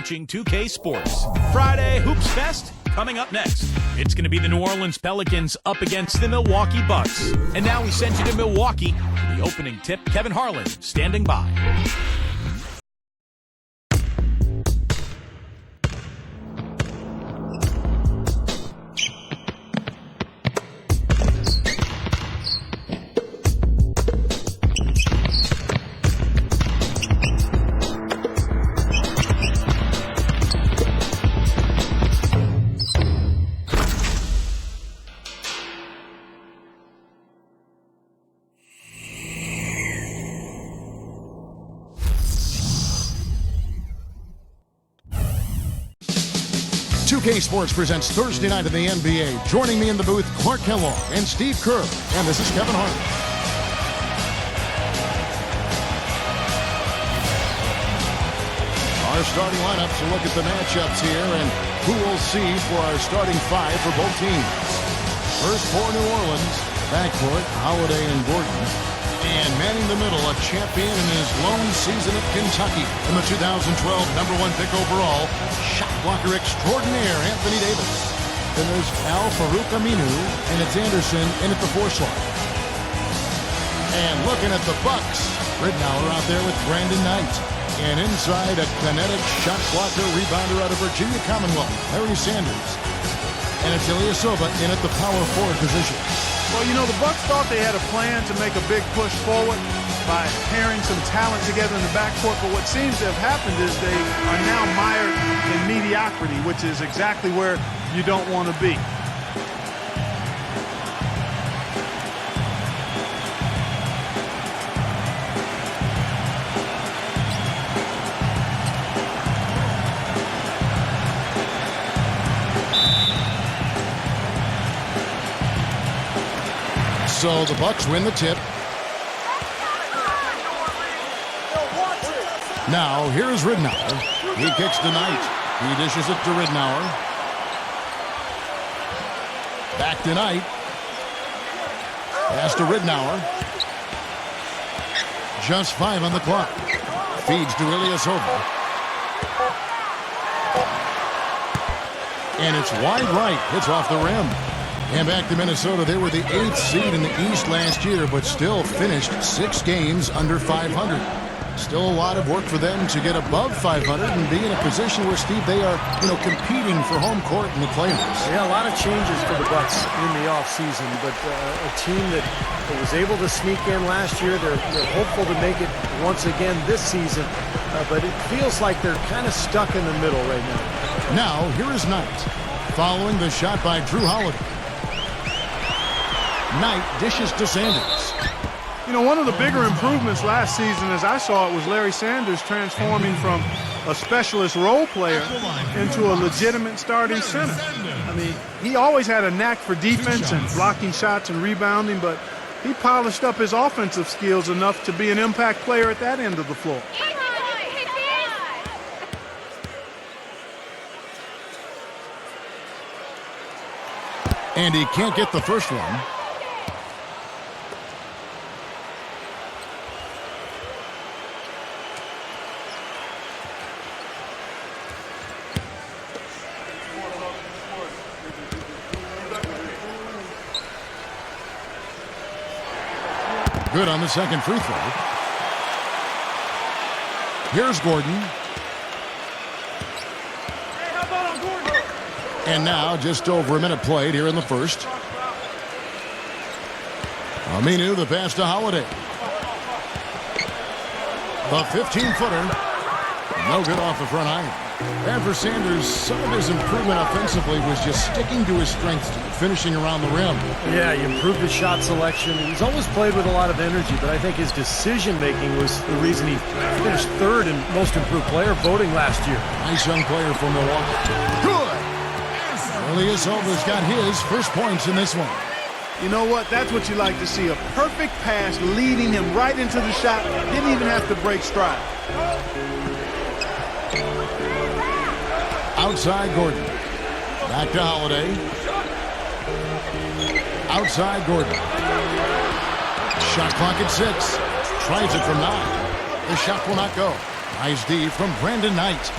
watching 2K Sports. Friday Hoops Fest coming up next. It's going to be the New Orleans Pelicans up against the Milwaukee Bucks. And now we send you to Milwaukee for the opening tip. Kevin Harlan standing by. Sports presents Thursday night in the NBA. Joining me in the booth, Clark Kellogg and Steve Kerr. And this is Kevin Harlan. Our starting lineups, a look at the matchups here and who we'll see for our starting five for both teams. First for New Orleans, backcourt, Holiday and Gordon. And manning the middle, a champion in his lone season at Kentucky. And the 2012 #1 pick overall, shot blocker extraordinaire, Anthony Davis. Then there's Al Farouk Aminu, and it's Anderson in at the 4 slot. And looking at the Bucks, Ridnour out there with Brandon Knight. And inside, a kinetic shot blocker, rebounder out of Virginia Commonwealth, Larry Sanders. And it's Ilyasova in at the power forward position. Well, you know, the Bucks thought they had a plan to make a big push forward by pairing some talent together in the backcourt, but what seems to have happened is they are now mired in mediocrity, which is exactly where you don't want to be. So the Bucks win the tip. Now here's Ridnour. He kicks to Knight. He dishes it to Ridnour. Back to Knight. Pass to Ridnour. Just 5 on the clock. Feeds to Ilyasova. And it's wide right. Hits off the rim. And back to Minnesota. They were the 8th seed in the East last year, but still finished 6 games under 500. Still a lot of work for them to get above 500 and be in a position where, Steve, they are, competing for home court in the playoffs. Yeah, a lot of changes for the Bucks in the offseason, but a team that was able to sneak in last year. They're hopeful to make it once again this season, but it feels like they're kind of stuck in the middle right now. Now, here is Knight, following the shot by Drew Holiday. Knight dishes to Sanders. You know, one of the bigger improvements last season, as I saw it, was Larry Sanders transforming from a specialist role player into a legitimate starting center. I mean, he always had a knack for defense and blocking shots and rebounding, but he polished up his offensive skills enough to be an impact player at that end of the floor. And he can't get the first one. Good on the second free throw. Here's Gordon. And now just over a minute played here in the first. Aminu, the pass to Holiday. The 15-footer. No good off the front iron. And for Sanders, some of his improvement offensively was just sticking to his strengths, finishing around the rim. Yeah, he improved his shot selection. He's always played with a lot of energy, but I think his decision-making was the reason he finished 3rd in most improved player voting last year. Nice young player from Milwaukee. Good! Ilyasova's got his first points in this one. You know what? That's what you like to see. A perfect pass leading him right into the shot. Didn't even have to break stride. Outside Gordon. Back to Holiday. Outside Gordon. Shot clock at 6. Tries it from 9. The shot will not go. Nice D from Brandon Knight.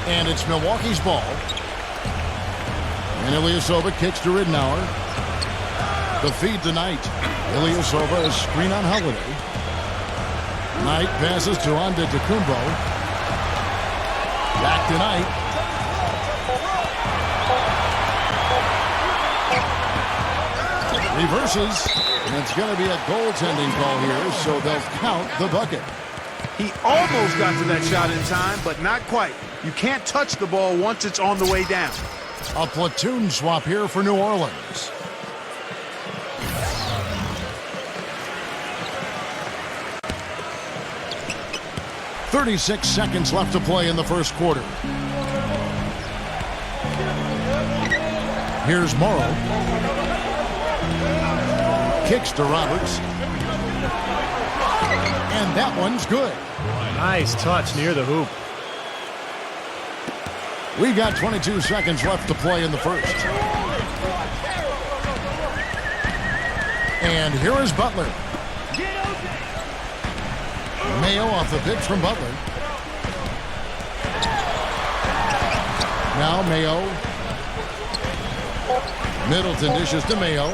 And it's Milwaukee's ball. And Ilyasova kicks to Ridnour. The feed to Knight. Ilyasova is screen on Holiday. Knight passes to Antetokounmpo. Back to Knight. Reverses. And it's going to be a goaltending call here, so they'll count the bucket. He almost got to that shot in time, but not quite. You can't touch the ball once it's on the way down. A platoon swap here for New Orleans. "36 seconds left to play in the first quarter. Here's Morrow. Kicks to Roberts. And that one's good. Nice touch near the hoop. We got 22 seconds left to play in the first. And here is Butler. Mayo off the pitch from Butler. Now Mayo. Middleton dishes to Mayo.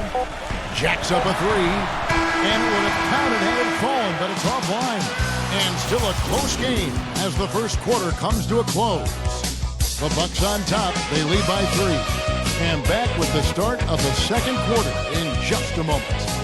Jacks up a three. And it would have counted had it fallen, but it's offline. And still a close game as the first quarter comes to a close. The Bucks on top. They lead by 3. And back with the start of the second quarter in just a moment.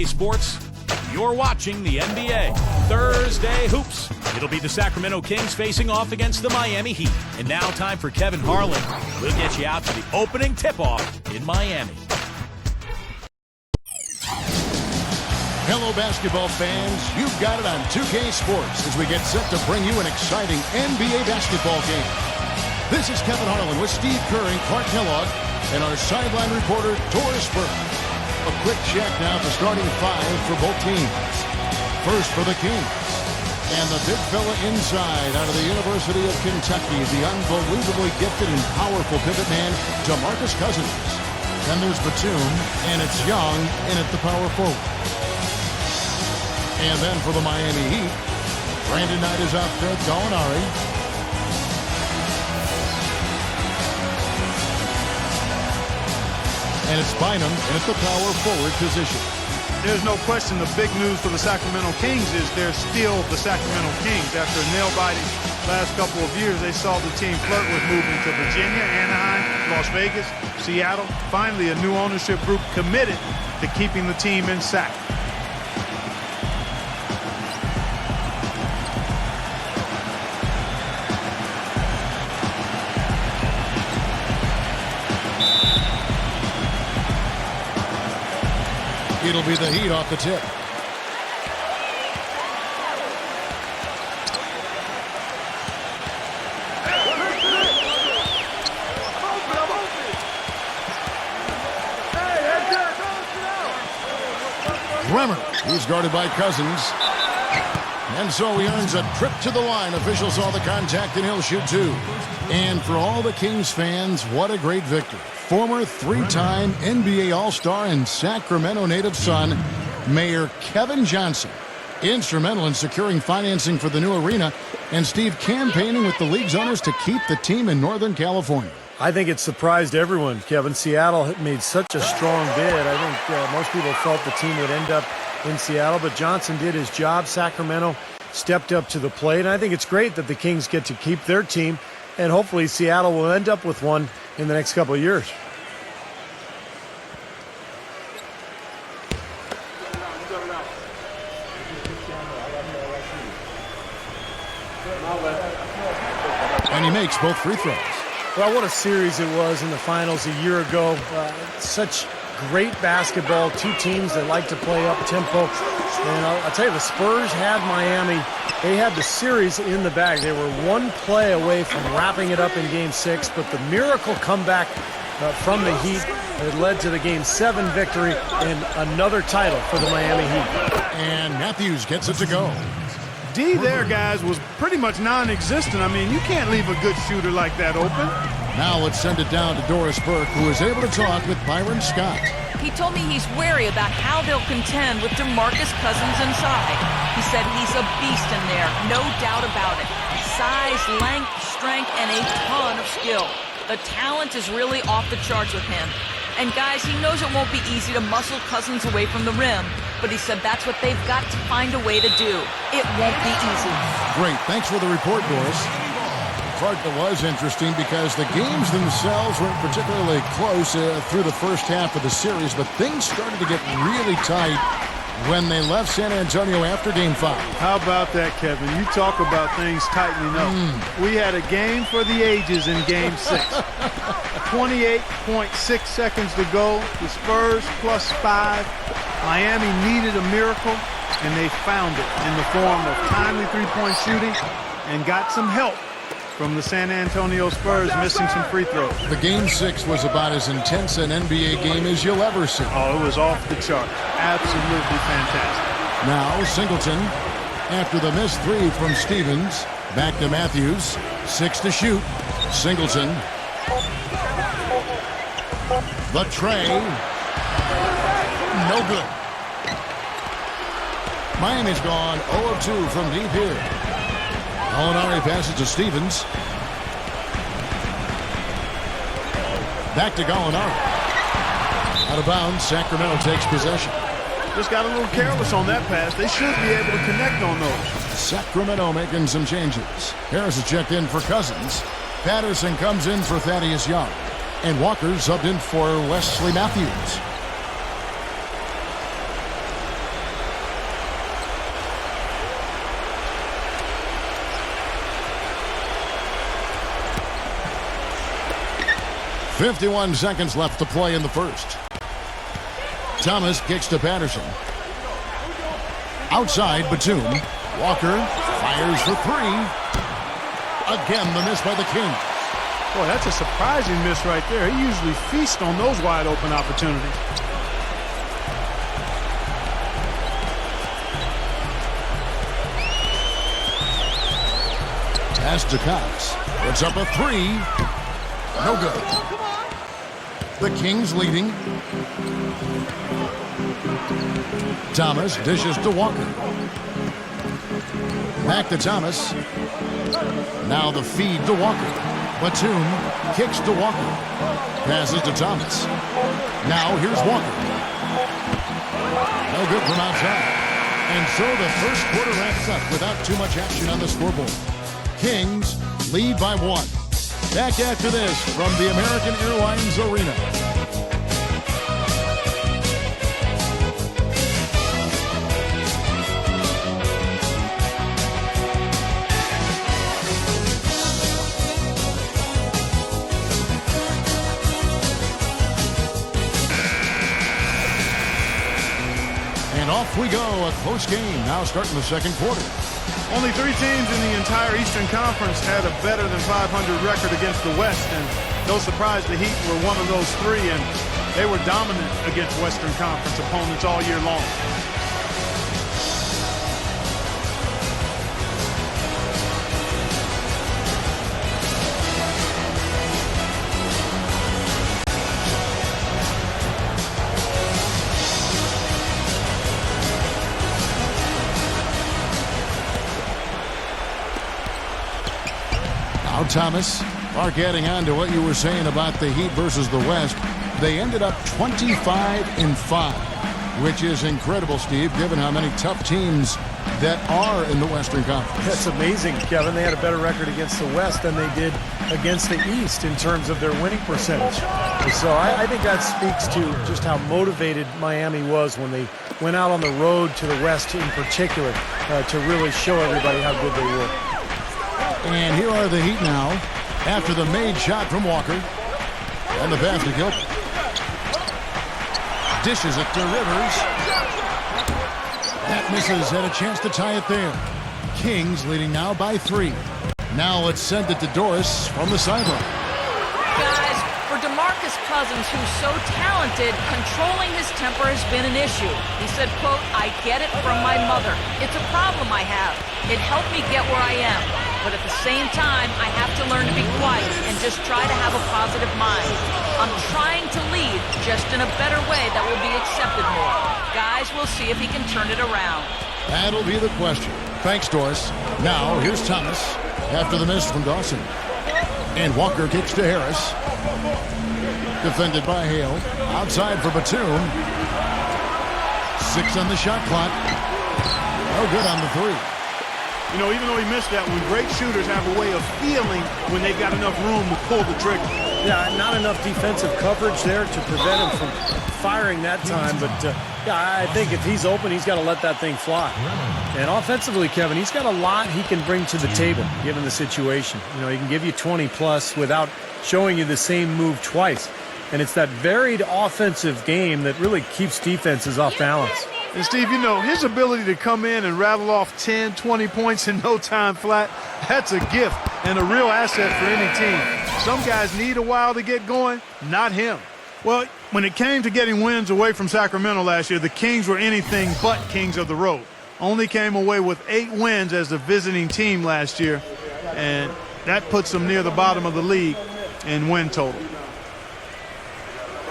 Sports. You're watching the NBA. Thursday Hoops. It'll be the Sacramento Kings facing off against the Miami Heat. And now time for Kevin Harlan. We'll get you out to the opening tip-off in Miami. Hello, basketball fans. You've got it on 2K Sports as we get set to bring you an exciting NBA basketball game. This is Kevin Harlan with Steve Kerr and Clark Kellogg and our sideline reporter, Doris Burke. A quick check now of the starting 5 for both teams. First for the Kings. And the big fella inside out of the University of Kentucky, the unbelievably gifted and powerful pivot man, DeMarcus Cousins. Then there's Batum, and it's Young in at the power forward. And then for the Miami Heat, Brandon Knight is out there, Gallinari. And it's Bynum at the power forward position. There's no question the big news for the Sacramento Kings is they're still the Sacramento Kings. After a nail-biting last couple of years, they saw the team flirt with moving to Virginia, Anaheim, Las Vegas, Seattle. Finally, a new ownership group committed to keeping the team in Sac. It'll be the Heat off the tip. Bremer, he's guarded by Cousins. And so he earns a trip to the line. Officials saw the contact and he'll shoot 2. And for all the Kings fans, what a great victory. Former 3-time NBA All-Star and Sacramento native son, Mayor Kevin Johnson, instrumental in securing financing for the new arena, and Steve campaigning with the league's owners to keep the team in Northern California. I think it surprised everyone, Kevin. Seattle had made such a strong bid. I think most people felt the team would end up in Seattle, but Johnson did his job. Sacramento stepped up to the plate, and I think it's great that the Kings get to keep their team, and hopefully Seattle will end up with one in the next couple of years. And he makes both free throws. Well, what a series it was in the finals a year ago. Such great basketball. Two teams that like to play up tempo. And I'll tell you, the Spurs had Miami. They had the series in the bag. They were one play away from wrapping it up in Game 6, but the miracle comeback from the Heat that led to the Game 7 victory and another title for the Miami Heat. And Matthews gets it to go. D there, guys, was pretty much non-existent. I mean, you can't leave a good shooter like that open. Now let's send it down to Doris Burke, who is able to talk with Byron Scott. He told me he's wary about how they'll contend with DeMarcus Cousins inside. He said he's a beast in there, no doubt about it. Size, length, strength, and a ton of skill. The talent is really off the charts with him. And guys, he knows it won't be easy to muscle Cousins away from the rim, but he said that's what they've got to find a way to do. It won't be easy. Great. Thanks for the report, Doris. The part that was interesting because the games themselves weren't particularly close through the first half of the series, but things started to get really tight when they left San Antonio after Game 5. How about that, Kevin? You talk about things tightening up. We had a game for the ages in Game 6. 28.6 seconds to go. The Spurs +5. Miami needed a miracle, and they found it in the form of timely three-point shooting and got some help from the San Antonio Spurs missing some free throws. The Game 6 was about as intense an NBA game as you'll ever see. Oh, it was off the chart. Absolutely fantastic. Now Singleton, after the missed three from Stevens, back to Matthews. 6 to shoot. Singleton. The tray. No good. Miami's gone 0 of 2 from deep here. Molinari passes to Stevens. Back to Gallinari. Out of bounds, Sacramento takes possession. Just got a little careless on that pass. They should be able to connect on those. Sacramento making some changes. Harris is checked in for Cousins. Patterson comes in for Thaddeus Young. And Walker subbed in for Wesley Matthews. .51 seconds left to play in the first. Thomas kicks to Patterson. Outside, Batum. Walker fires for three. Again, the miss by the Kings. Boy, that's a surprising miss right there. He usually feasts on those wide open opportunities. Pass to Cox. Puts up a three. No good. The Kings leading. Thomas dishes to Walker. Back to Thomas. Now the feed to Walker. Batum kicks to Walker. Passes to Thomas. Now here's Walker. No good from outside. And so the first quarter wraps up without too much action on the scoreboard. Kings lead by 1. Back after this from the American Airlines Arena. And off we go, a close game now starting the second quarter. Only 3 teams in the entire Eastern Conference had a better than 500 record against the West, and no surprise the Heat were one of those 3, and they were dominant against Western Conference opponents all year long. Now Thomas. Mark, adding on to what you were saying about the Heat versus the West, they ended up 25-5, which is incredible, Steve, given how many tough teams that are in the Western Conference. That's amazing, Kevin. They had a better record against the West than they did against the East in terms of their winning percentage. So I think that speaks to just how motivated Miami was when they went out on the road to the West in particular to really show everybody how good they were. And here are the Heat now after the made shot from Walker. And the pass to Gilbert. Dishes it to Rivers. That misses, had a chance to tie it there. Kings leading now by 3. Now let's send it to Doris from the sideline. Guys, for DeMarcus Cousins, who's so talented, controlling his temper has been an issue. He said, quote, "I get it from my mother. It's a problem I have. It helped me get where I am. But at the same time, I have to learn to be quiet and just try to have a positive mind. I'm trying to lead, just in a better way that will be accepted more. Guys, we'll see if he can turn it around." That'll be the question. Thanks, Doris. Now, here's Thomas after the miss from Dawson. And Walker kicks to Harris. Defended by Hale. Outside for Batum. 6 on the shot clock. No good on the 3. You know, even though he missed that one, great shooters have a way of feeling when they've got enough room to pull the trigger. Yeah, not enough defensive coverage there to prevent him from firing that time. But, yeah, I think if he's open, he's got to let that thing fly. And offensively, Kevin, he's got a lot he can bring to the table, given the situation. You know, he can give you 20-plus without showing you the same move twice. And it's that varied offensive game that really keeps defenses off balance. And, Steve, you know, his ability to come in and rattle off 10, 20 points in no time flat, that's a gift and a real asset for any team. Some guys need a while to get going, not him. Well, when it came to getting wins away from Sacramento last year, the Kings were anything but kings of the road. Only came away with 8 wins as the visiting team last year, and that puts them near the bottom of the league in win total.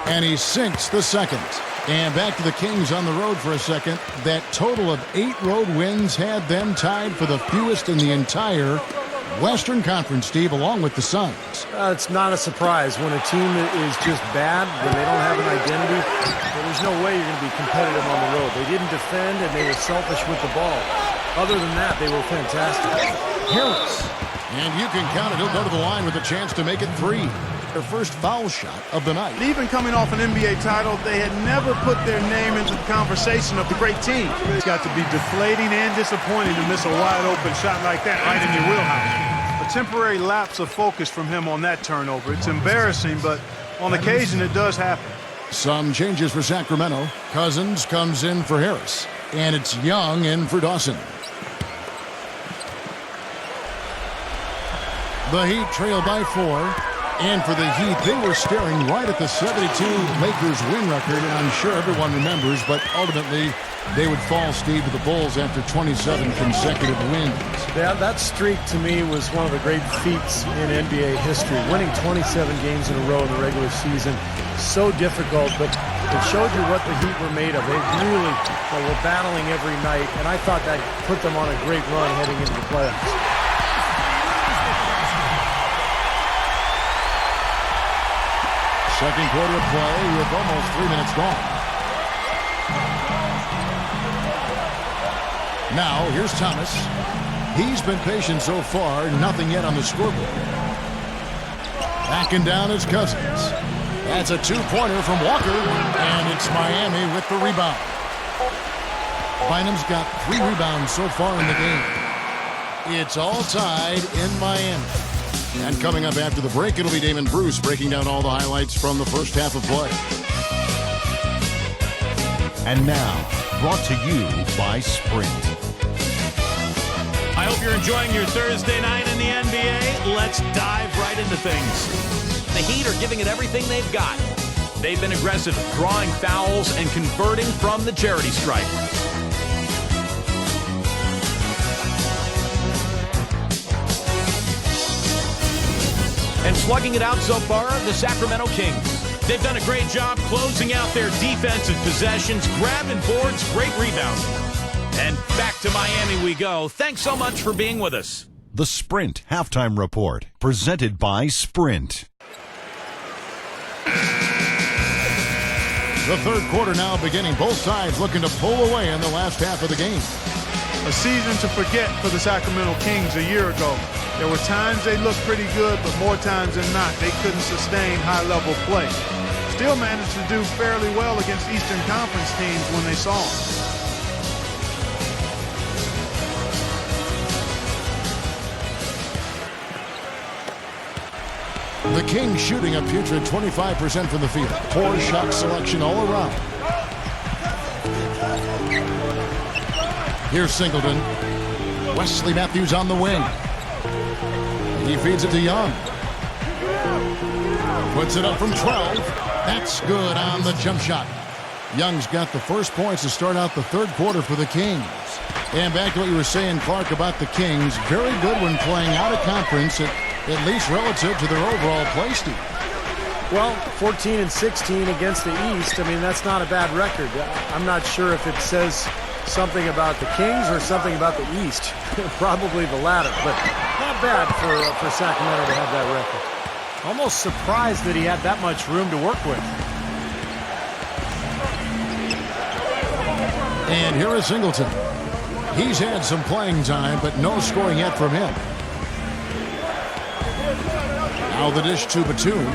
And he sinks the second. And back to the Kings on the road for a second. That total of 8 road wins had them tied for the fewest in the entire Western Conference, Steve, along with the Suns. It's not a surprise when a team is just bad, when they don't have an identity. There's no way you're going to be competitive on the road. They didn't defend, and they were selfish with the ball. Other than that, they were fantastic. Harris. And you can count it. He'll go to the line with a chance to make it 3. Their first foul shot of the night. And even coming off an NBA title, they had never put their name into the conversation of the great team. It's got to be deflating and disappointing to miss a wide-open shot like that right in your wheelhouse. A temporary lapse of focus from him on that turnover. It's embarrassing, but on occasion it does happen. Some changes for Sacramento. Cousins comes in for Harris. And it's Young in for Dawson. The Heat trail by 4. And for the Heat, they were staring right at the 72 Lakers win record, and I'm sure everyone remembers, but ultimately they would fall, Steve, to the Bulls after 27 consecutive wins. Yeah, that streak to me was one of the great feats in NBA history. Winning 27 games in a row in the regular season, so difficult, but it showed you what the Heat were made of. They really were battling every night, and I thought that put them on a great run heading into the playoffs. Second quarter of play with almost 3 minutes gone. Now, here's Thomas. He's been patient so far, nothing yet on the scoreboard. Backing down his Cousins. That's a 2-pointer from Walker, and it's Miami with the rebound. Bynum's got 3 rebounds so far in the game. It's all tied in Miami. And coming up after the break, it'll be Damon Bruce breaking down all the highlights from the first half of play. And now, brought to you by Sprint. I hope you're enjoying your Thursday night in the NBA. Let's dive right into things. The Heat are giving it everything they've got. They've been aggressive, drawing fouls and converting from the charity stripe. And slugging it out so far, the Sacramento Kings. They've done a great job closing out their defensive possessions, grabbing boards, great rebounding. And back to Miami we go. Thanks so much for being with us. The Sprint Halftime Report, presented by Sprint. The third quarter now beginning. Both sides looking to pull away in the last half of the game. A season to forget for the Sacramento Kings a year ago. There were times they looked pretty good, but more times than not, they couldn't sustain high-level play. Still managed to do fairly well against Eastern Conference teams when they saw them. The Kings shooting a putrid 25% from the field. Poor shot selection all around. Here's Singleton. Wesley Matthews on the wing. He feeds it to Young. Puts it up from 12. That's good on the jump shot. Young's got the first points to start out the third quarter for the Kings. And back to what you were saying, Clark, about the Kings. Very good when playing out of conference, at least relative to their overall play style. Well, 14-16 against the East. I mean, that's not a bad record. I'm not sure if it says something about the Kings or something about the East. Probably the latter, but not bad for Sacramento to have that record. Almost surprised that he had that much room to work with. And here is Singleton. He's had some playing time, but no scoring yet from him. Now the dish to Batum.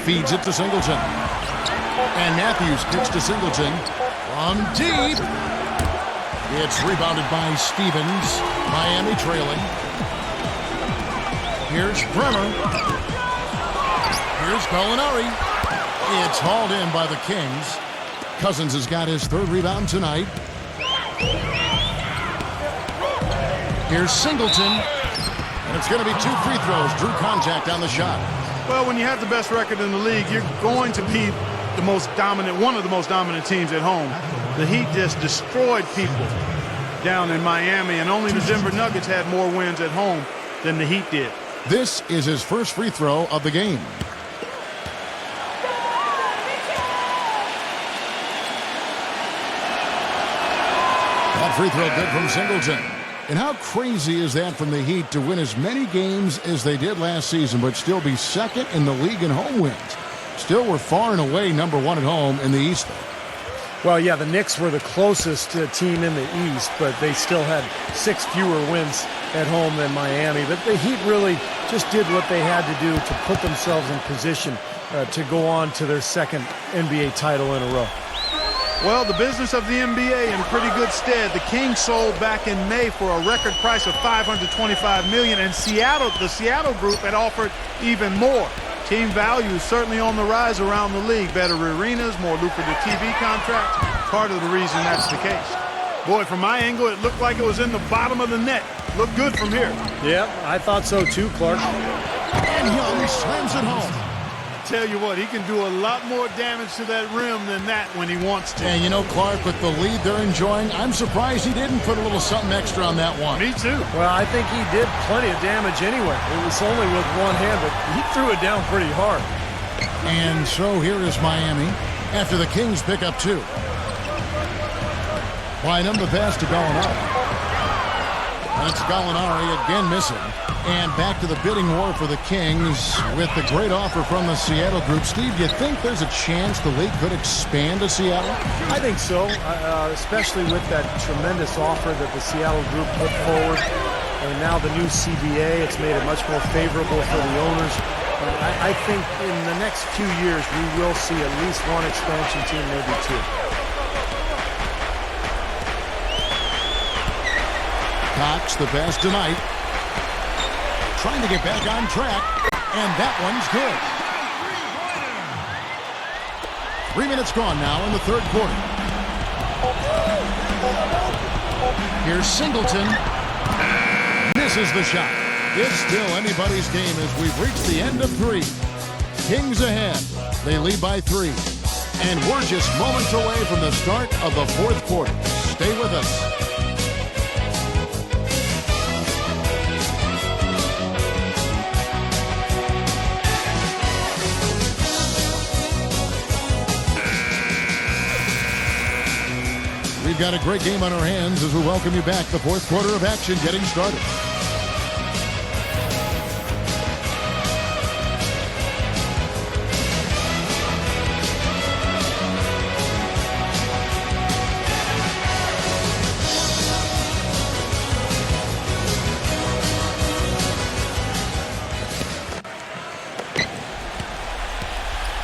Feeds it to Singleton. And Matthews kicks to Singleton. From deep. It's rebounded by Stevens. Miami trailing. Here's Bremer. Here's Gallinari. It's hauled in by the Kings. Cousins has got his third rebound tonight. Here's Singleton. And it's going to be 2 free throws. Drew contact on the shot. Well, when you have the best record in the league, you're going to be the most dominant, one of the most dominant teams at home. The Heat just destroyed people down in Miami, and only the Denver Nuggets had more wins at home than the Heat did. This is his first free throw of the game. That free throw good from Singleton. And how crazy is that from the Heat to win as many games as they did last season, but still be second in the league in home wins? Still, we're far and away number one at home in the East. Well, yeah, the Knicks were the closest team in the East, but they still had 6 fewer wins at home than Miami. But the Heat really just did what they had to do to put themselves in position to go on to their second NBA title in a row. Well, the business of the NBA in pretty good stead. The Kings sold back in May for a record price of $525 million, and the Seattle group had offered even more. Team value is certainly on the rise around the league. Better arenas, more lucrative TV contracts. Part of the reason that's the case. Boy, from my angle, it looked like it was in the bottom of the net. Looked good from here. Yeah, I thought so too, Clark. And Young slams it home. Tell you what, he can do a lot more damage to that rim than that when he wants to. And you know, Clark, with the lead they're enjoying, I'm surprised he didn't put a little something extra on that one. Me too. Well, I think he did plenty of damage anyway. It was only with one hand, but he threw it down pretty hard. And so here is Miami after the Kings pick up 2. Line up the pass to Gallinari. That's Gallinari again missing. And back to the bidding war for the Kings with the great offer from the Seattle group. Steve, do you think there's a chance the league could expand to Seattle? I think so, especially with that tremendous offer that the Seattle group put forward. And now the new CBA, it's made it much more favorable for the owners. I think in the next few years we will see at least one expansion team, maybe 2. Cox, the pass tonight. Trying to get back on track, and that one's good. 3 minutes gone now in the third quarter. Here's Singleton. Misses the shot. It's still anybody's game as we've reached the end of 3. Kings ahead. They lead by 3. And we're just moments away from the start of the fourth quarter. Stay with us. We've got a great game on our hands as we welcome you back. The fourth quarter of action getting started.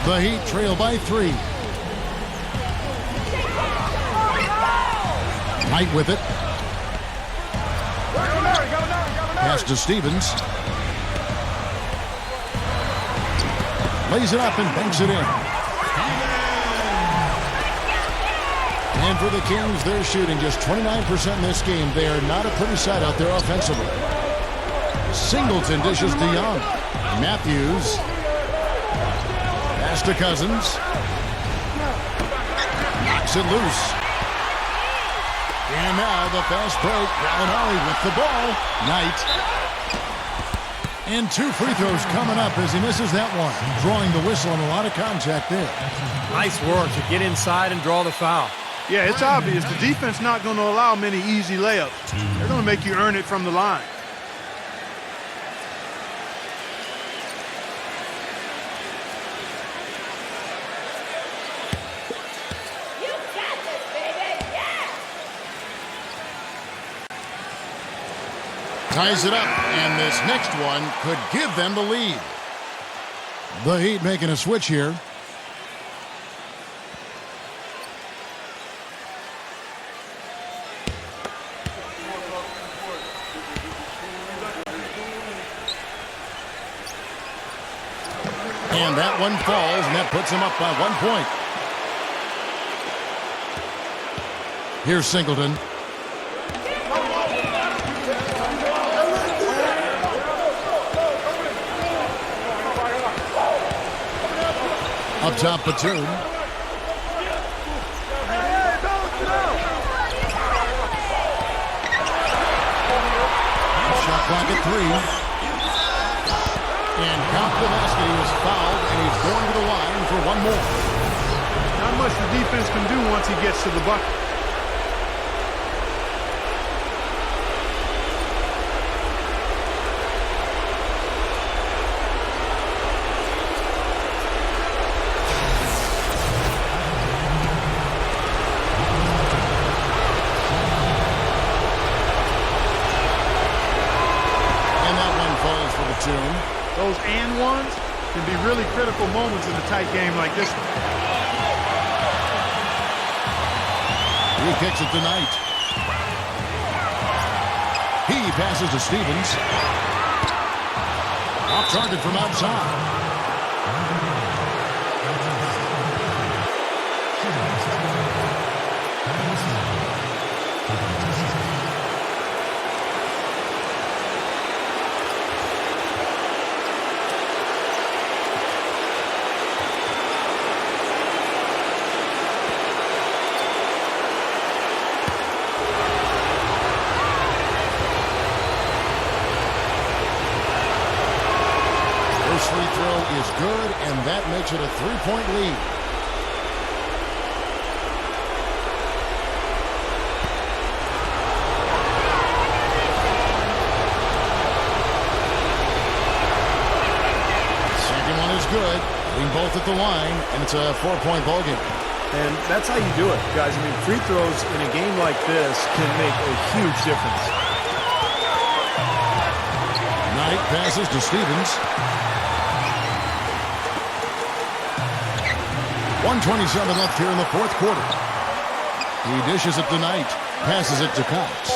The Heat trail by 3. Knight with it. Pass to Stevens. Lays it up and banks it in. And for the Kings, they're shooting just 29% in this game. They are not a pretty sight out there offensively. Singleton dishes to Young. Matthews. Pass to Cousins. Knocks it loose. And now the fast break. Gallinari with the ball. Knight. And 2 free throws coming up as he misses that one. Drawing the whistle and a lot of contact there. Nice work to get inside and draw the foul. Yeah, it's obvious. The defense not going to allow many easy layups. They're going to make you earn it from the line. Ties it up, and this next one could give them the lead. The Heat making a switch here. And that one falls, and that puts him up by 1 point. Here's Singleton. Up top, Batum. Shot clock at 3. And count the basket. He was fouled, and he's going to the line for one more. Not much the defense can do once he gets to the bucket. Those and ones can be really critical moments in a tight game like this one. He kicks it to Knight. He passes to Stevens. Off target from outside. Free throw is good, and that makes it a 3-point lead. Second one is good. Hitting both at the line, and it's a 4-point ball game. And that's how you do it, guys. I mean, free throws in a game like this can make a huge difference. Knight passes to Stevens. 1:27 left here in the fourth quarter. He dishes it to Knight. Passes it to Cox.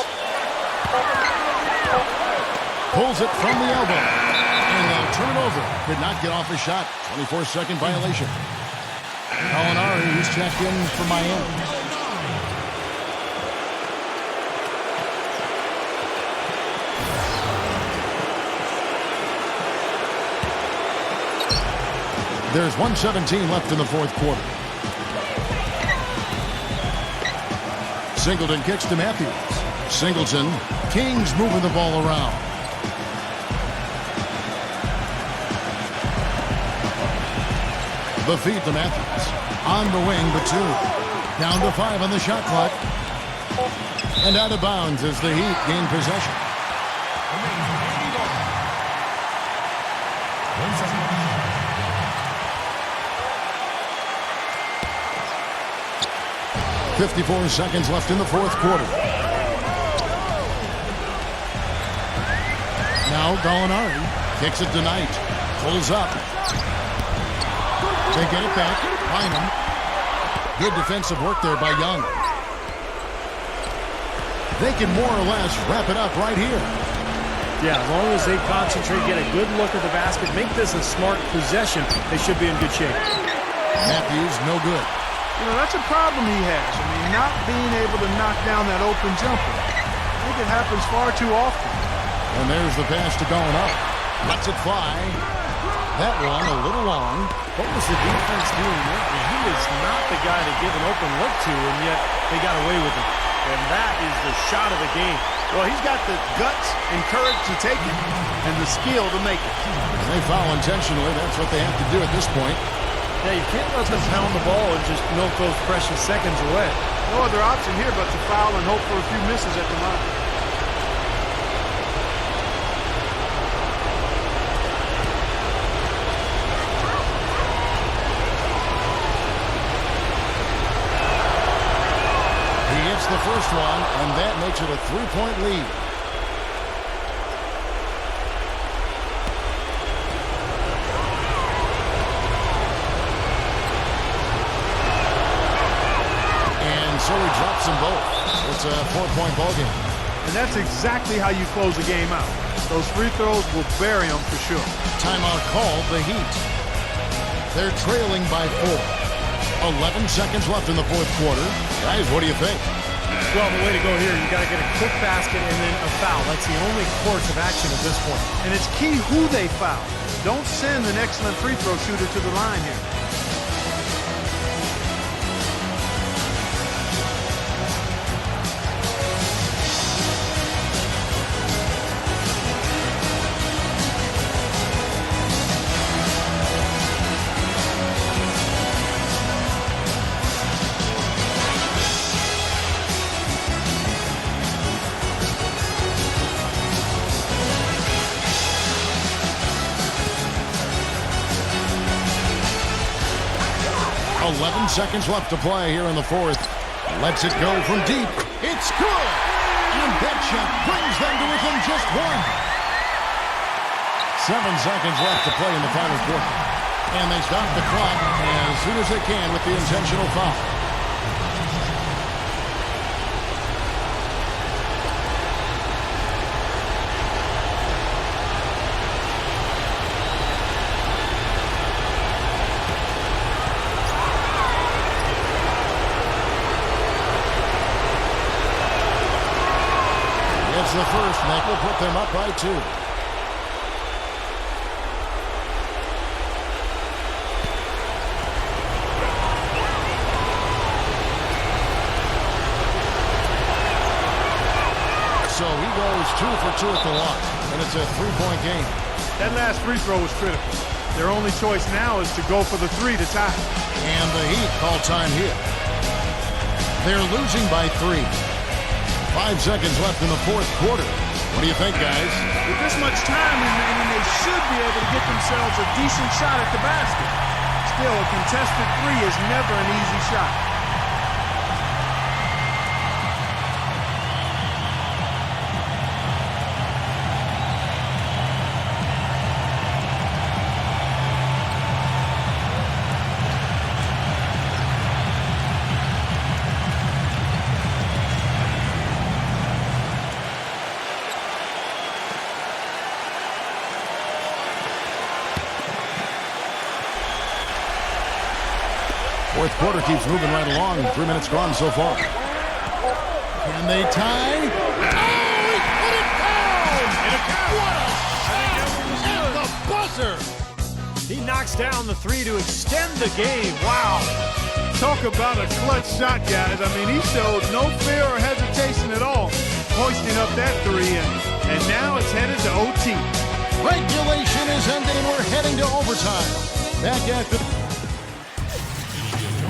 Pulls it from the elbow. And they'll turn it over. Could not get off a shot. 24-second violation. Gallinari, who's checked in for Miami. There's 1:17 left in the fourth quarter. Singleton kicks to Matthews. Singleton. Kings moving the ball around. The feed to Matthews. On the wing, Batum. Down to 5 on the shot clock. And out of bounds as the Heat gain possession. 54 seconds left in the fourth quarter. Now Gallinari kicks it to Knight. Pulls up. They get it back. Bynum. Good defensive work there by Young. They can more or less wrap it up right here. Yeah, as long as they concentrate, get a good look at the basket, make this a smart possession, they should be in good shape. Matthews, no good. You know, that's a problem he has. I mean, not being able to knock down that open jumper. I think it happens far too often. And there's the pass to going up. Lets it fly. That one a little long. What was the defense doing there? He is not the guy to give an open look to, and yet they got away with it. And that is the shot of the game. Well, he's got the guts and courage to take it and the skill to make it. If they foul intentionally, that's what they have to do at this point. Yeah, you can't let them pound the ball and just milk those precious seconds away. No other option here but to foul and hope for a few misses at the line. The first one, and that makes it a 3-point lead. And so he drops them both. It's a 4-point ball game. And that's exactly how you close a game out. Those free throws will bury them for sure. Timeout called, the Heat. They're trailing by 4. 11 seconds left in the fourth quarter. Guys, what do you think? Well, the way to go here, you got to get a quick basket and then a foul. That's the only course of action at this point. And it's key who they foul. Don't send an excellent free throw shooter to the line here. Seconds left to play here in the fourth. Lets it go from deep. It's good. And that shot brings them to within just 1. 7 seconds left to play in the final quarter. And they stop the clock as soon as they can with the intentional foul. The first, and that will put them up by 2. So he goes 2 for 2 at the line, and it's a 3-point game. That last free throw was critical. Their only choice now is to go for the 3 to tie. And the Heat call time here. They're losing by 3. 5 seconds left in the fourth quarter. What do you think, guys? With this much time remaining, they should be able to get themselves a decent shot at the basket. Still, a contested 3 is never an easy shot. Fourth quarter keeps moving right along. 3 minutes gone so far. Can they tie? Oh, he put it down! What a shot! At the buzzer! He knocks down the 3 to extend the game. Wow. Talk about a clutch shot, guys. I mean, he showed no fear or hesitation at all, hoisting up that 3, and now it's headed to OT. Regulation is ended, and we're heading to overtime. Back at the...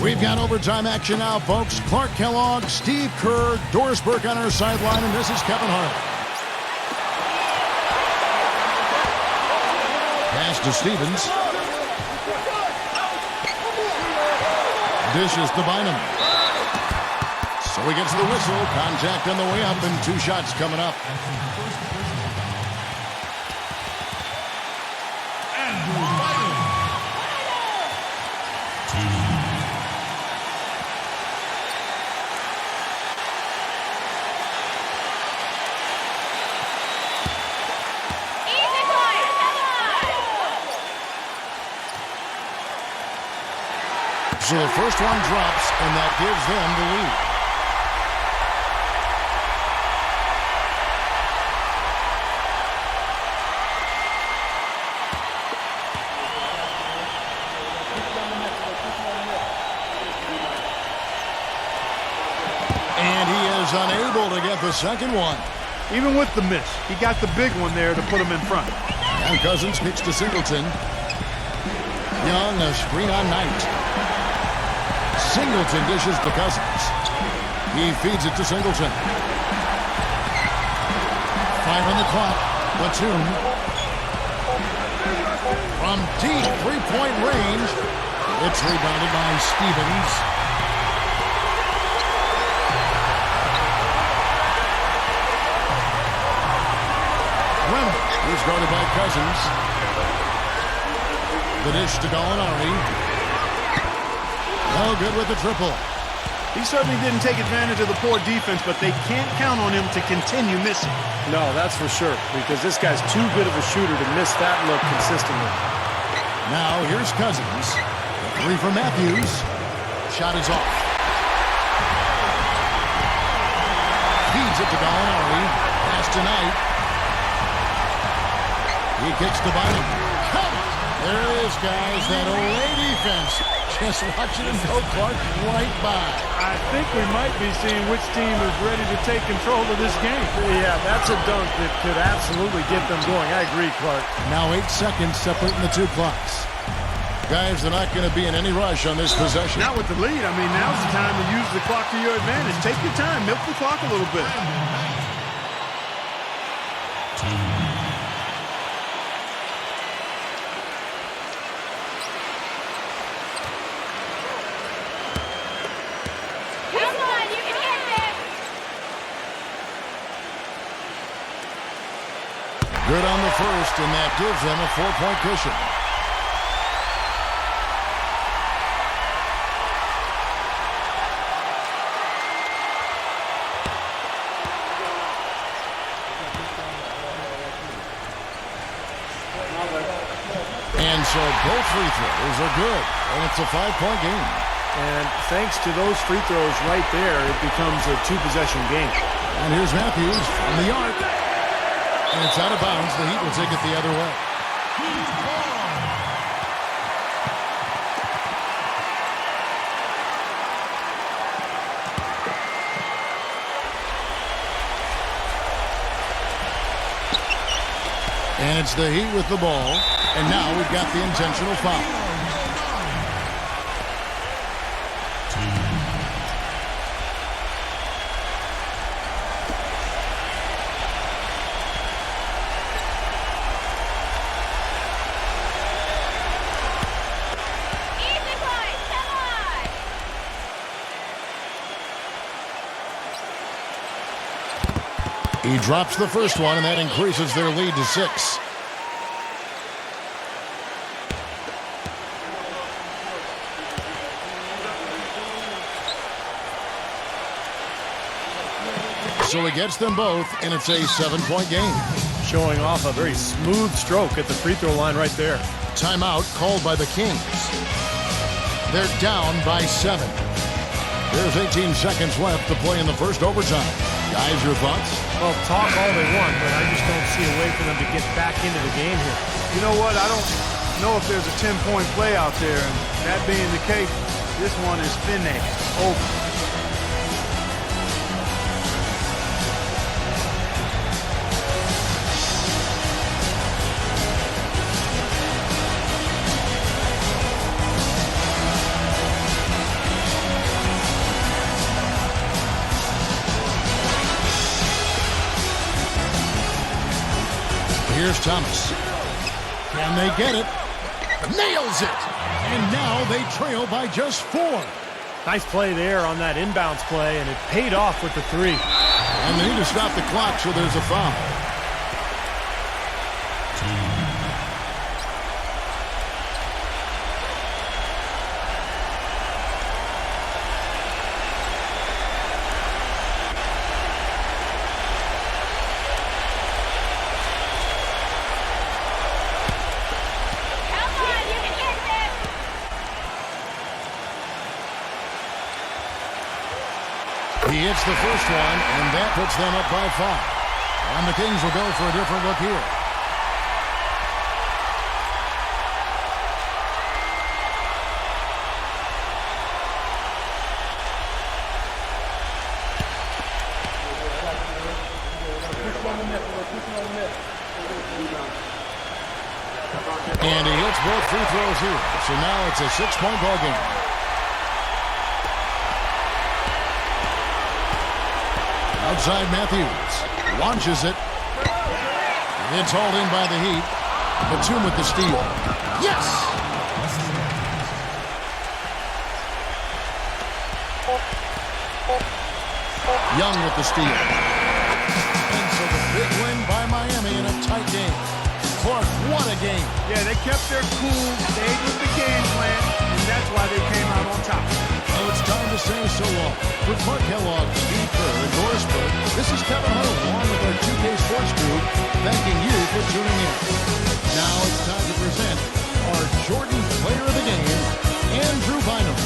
We've got overtime action now, folks. Clark Kellogg, Steve Kerr, Doris Burke on our sideline, and this is Kevin Harlan. Pass to Stevens. Dishes to Bynum. So he gets the whistle. Contact on the way up, and 2 shots coming up. So the first one drops, and that gives them the lead. And he is unable to get the second one. Even with the miss, he got the big one there to put him in front. And Cousins kicks to Singleton. Young, a screen on Knight. Singleton dishes to Cousins. He feeds it to Singleton. 5 on the clock. Platoon. From deep three-point range. It's rebounded by Stevens. He's guarded by Cousins. The dish to Gallinari. No good with the triple. He certainly didn't take advantage of the poor defense, but they can't count on him to continue missing. No, that's for sure, because this guy's too good of a shooter to miss that look consistently. Now here's Cousins. The three from Matthews. Shot is off. Feeds it to Gallinari. Pass to Knight. He kicks to Bynum. Come on! There it is, guys. That Olay defense. Just watching him go Clark right by. I think we might be seeing which team is ready to take control of this game. Yeah, that's a dunk that could absolutely get them going. I agree, Clark. Now 8 seconds separating the two clocks. Guys, they're not going to be in any rush on this possession. Not with the lead. I mean, now's the time to use the clock to your advantage. Take your time. Milk the clock a little bit. Good on the first, and that gives them a 4-point cushion. And so both free throws are good, and it's a 5-point game. And thanks to those free throws right there, it becomes a 2-possession game. And here's Matthews from the arc. And it's out of bounds. The Heat will take it the other way. And it's the Heat with the ball. And now we've got the intentional foul. He drops the first one, and that increases their lead to 6. So he gets them both, and it's a 7-point game. Showing off a very smooth stroke at the free throw line right there. Timeout called by the Kings. They're down by 7. There's 18 seconds left to play in the first overtime. Guys, your thoughts? Well, talk all they want, but I just don't see a way for them to get back into the game here. You know what? I don't know if there's a 10-point play out there, and that being the case, this one is finished. Over. Here's Thomas. Can they get it? Nails it! And now they trail by just 4. Nice play there on that inbounds play, and it paid off with the 3. And they need to stop the clock, so there's a foul. hits the first one, and that puts them up by 5. And the Kings will go for a different look here. And he hits both free throws here. So now it's a 6-point ball game. Outside Matthews. Launches it. It's hauled in by the Heat. Batum with the steal. Yes! Young with the steal. And so the big win by Miami in a tight game. Clark, what a game. Yeah, they kept their cool, stayed with the game plan, and that's why they came out on top. Well, it's time to say so long. For Clark Kellogg, Steve Kerr, and Doris Burke, this is Kevin Harlan, along with our 2K Sports crew, thanking you for tuning in. Now it's time to present our Jordan Player of the Game, Andrew Bynum.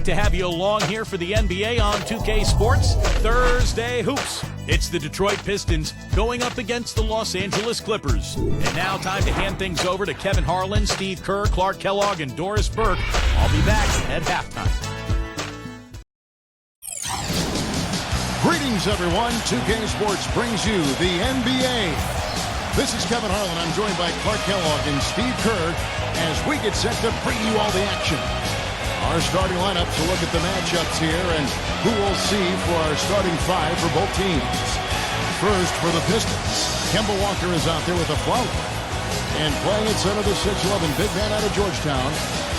To have you along here for the NBA on 2K Sports Thursday Hoops. It's the Detroit Pistons going up against the Los Angeles Clippers. And now time to hand things over to Kevin Harlan, Steve Kerr, Clark Kellogg, and Doris Burke. I'll be back at halftime. Greetings, everyone. 2K Sports brings you the NBA. This is Kevin Harlan. I'm joined by Clark Kellogg and Steve Kerr as we get set to bring you all the action. Our starting lineups will look at the matchups here and who we'll see for our starting 5 for both teams. First, for the Pistons, Kemba Walker is out there with a foul. And playing at center, the 6'11" big man out of Georgetown.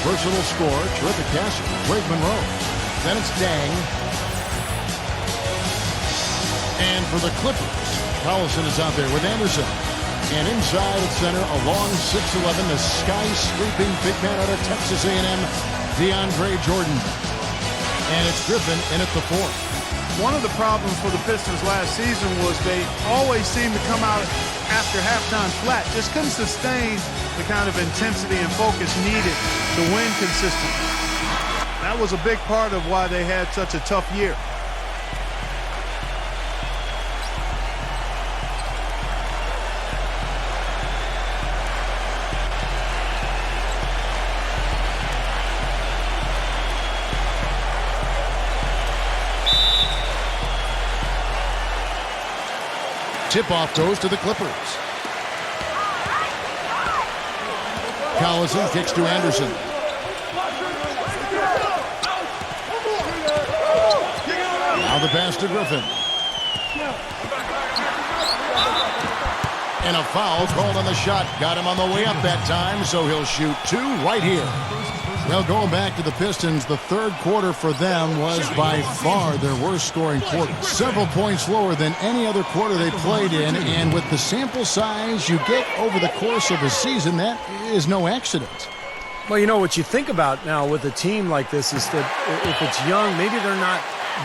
Versatile scorer, terrific passer, Greg Monroe. Then it's Dang. And for the Clippers, Collison is out there with Anderson. And inside at center, a long 6'11", the sky-sweeping big man out of Texas A&M, DeAndre Jordan. And it's Griffin in at the 4. One of the problems for the Pistons last season was they always seemed to come out after halftime flat. Just couldn't sustain the kind of intensity and focus needed to win consistently. That was a big part of why they had such a tough year. Tip-off goes to the Clippers. Collison kicks to Anderson. Now the pass to Griffin. And a foul called on the shot. Got him on the way up that time, so he'll shoot 2 right here. Well, going back to the Pistons, the third quarter for them was by far their worst scoring quarter. Several points lower than any other quarter they played in, and with the sample size you get over the course of a season, that is no accident. Well, you know, what you think about now with a team like this is that if it's young, maybe they're not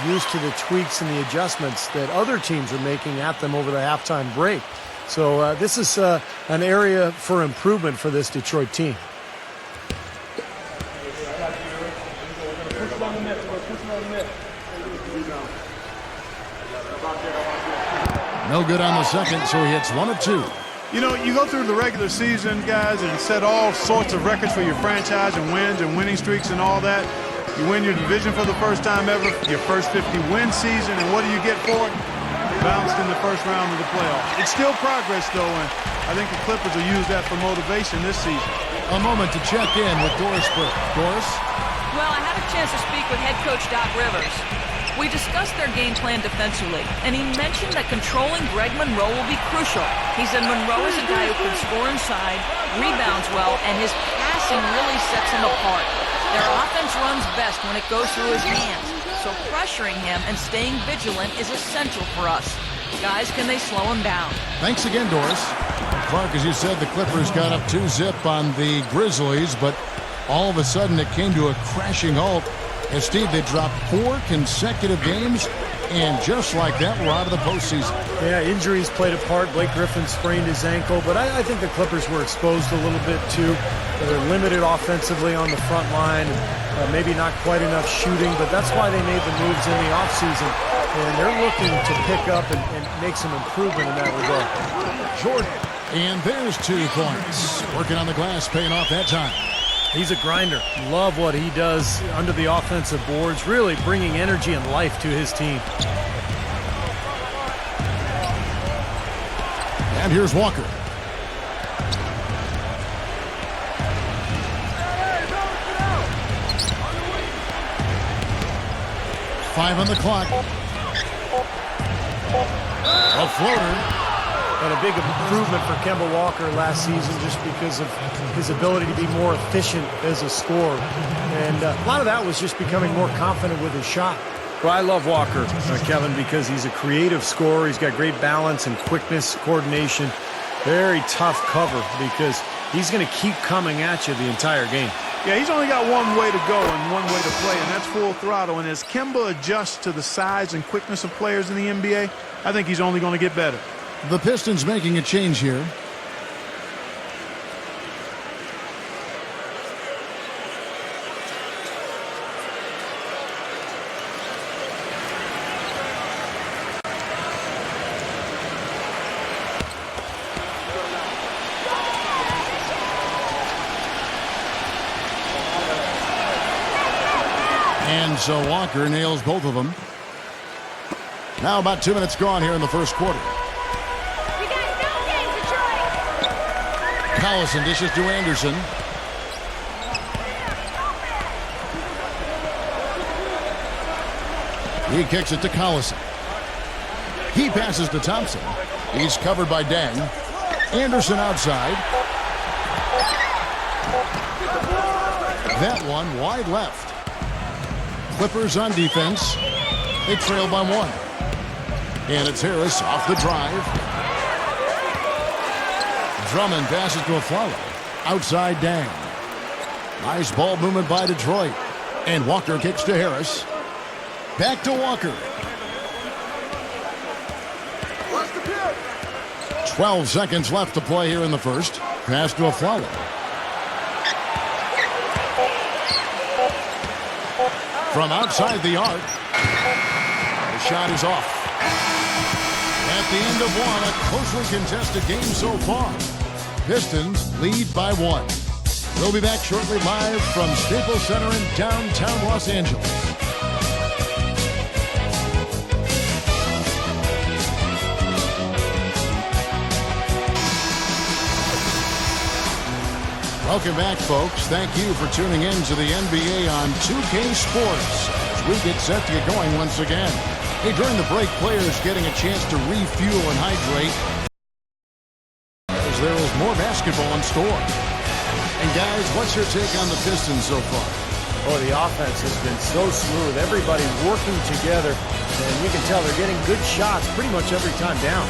used to the tweaks and the adjustments that other teams are making at them over the halftime break. So this is an area for improvement for this Detroit team. No good on the second, so he hits 1 of 2. You know, you go through the regular season, guys, and set all sorts of records for your franchise and wins and winning streaks and all that. You win your division for the first time ever, your first 50-win season, and what do you get for it? bounced in the first round of the playoffs. It's still progress, though, and I think the Clippers will use that for motivation this season. A moment to check in with Doris Burke. Doris? Well, I had a chance to speak with head coach Doc Rivers. We discussed their game plan defensively, and he mentioned that controlling Greg Monroe will be crucial. He said Monroe is a guy who can score inside, rebounds well, and his passing really sets him apart. Their offense runs best when it goes through his hands, so pressuring him and staying vigilant is essential for us. Guys, can they slow him down? Thanks again, Doris. Clark, as you said, the Clippers got up 2-zip on the Grizzlies, but all of a sudden it came to a crashing halt. And Steve, they dropped 4 consecutive games, and just like that, we're out of the postseason. Yeah, injuries played a part. Blake Griffin sprained his ankle, but I think the Clippers were exposed a little bit too. They're limited offensively on the front line, and maybe not quite enough shooting, but that's why they made the moves in the offseason. And they're looking to pick up and make some improvement in that regard. Jordan, and there's 2 points. Working on the glass, paying off that time. He's a grinder. Love what he does under the offensive boards, really bringing energy and life to his team. And here's Walker. Five on the clock. A floater. And a big improvement for Kemba Walker last season just because of his ability to be more efficient as a scorer. And a lot of that was just becoming more confident with his shot. Well, I love Walker, Kevin, because he's a creative scorer. He's got great balance and quickness, coordination. Very tough cover because he's going to keep coming at you the entire game. Yeah, he's only got one way to go and one way to play, and that's full throttle. And as Kemba adjusts to the size and quickness of players in the NBA, I think he's only going to get better. The Pistons making a change here. And so Walker nails both of them. Now about 2 minutes gone here in the first quarter. Collison dishes to Anderson. He kicks it to Collison. He passes to Thompson. He's covered by Dang. Anderson outside. That one wide left. Clippers on defense. They trail by 1. And it's Harris off the drive. Drummond passes to Aflalo. Outside Dang. Nice ball movement by Detroit. And Walker kicks to Harris. Back to Walker. 12 seconds left to play here in the first. Pass to Aflalo. From outside the arc. The shot is off. At the end of one, a closely contested game so far. Pistons lead by 1. We'll be back shortly live from Staples Center in downtown Los Angeles. Welcome back, folks. Thank you for tuning in to the NBA on 2K Sports as we get set to get going once again. Hey, during the break, players getting a chance to refuel and hydrate as there is more basketball in store. And guys, what's your take on the Pistons so far? Oh, the offense has been so smooth. Everybody working together, and you can tell they're getting good shots pretty much every time down.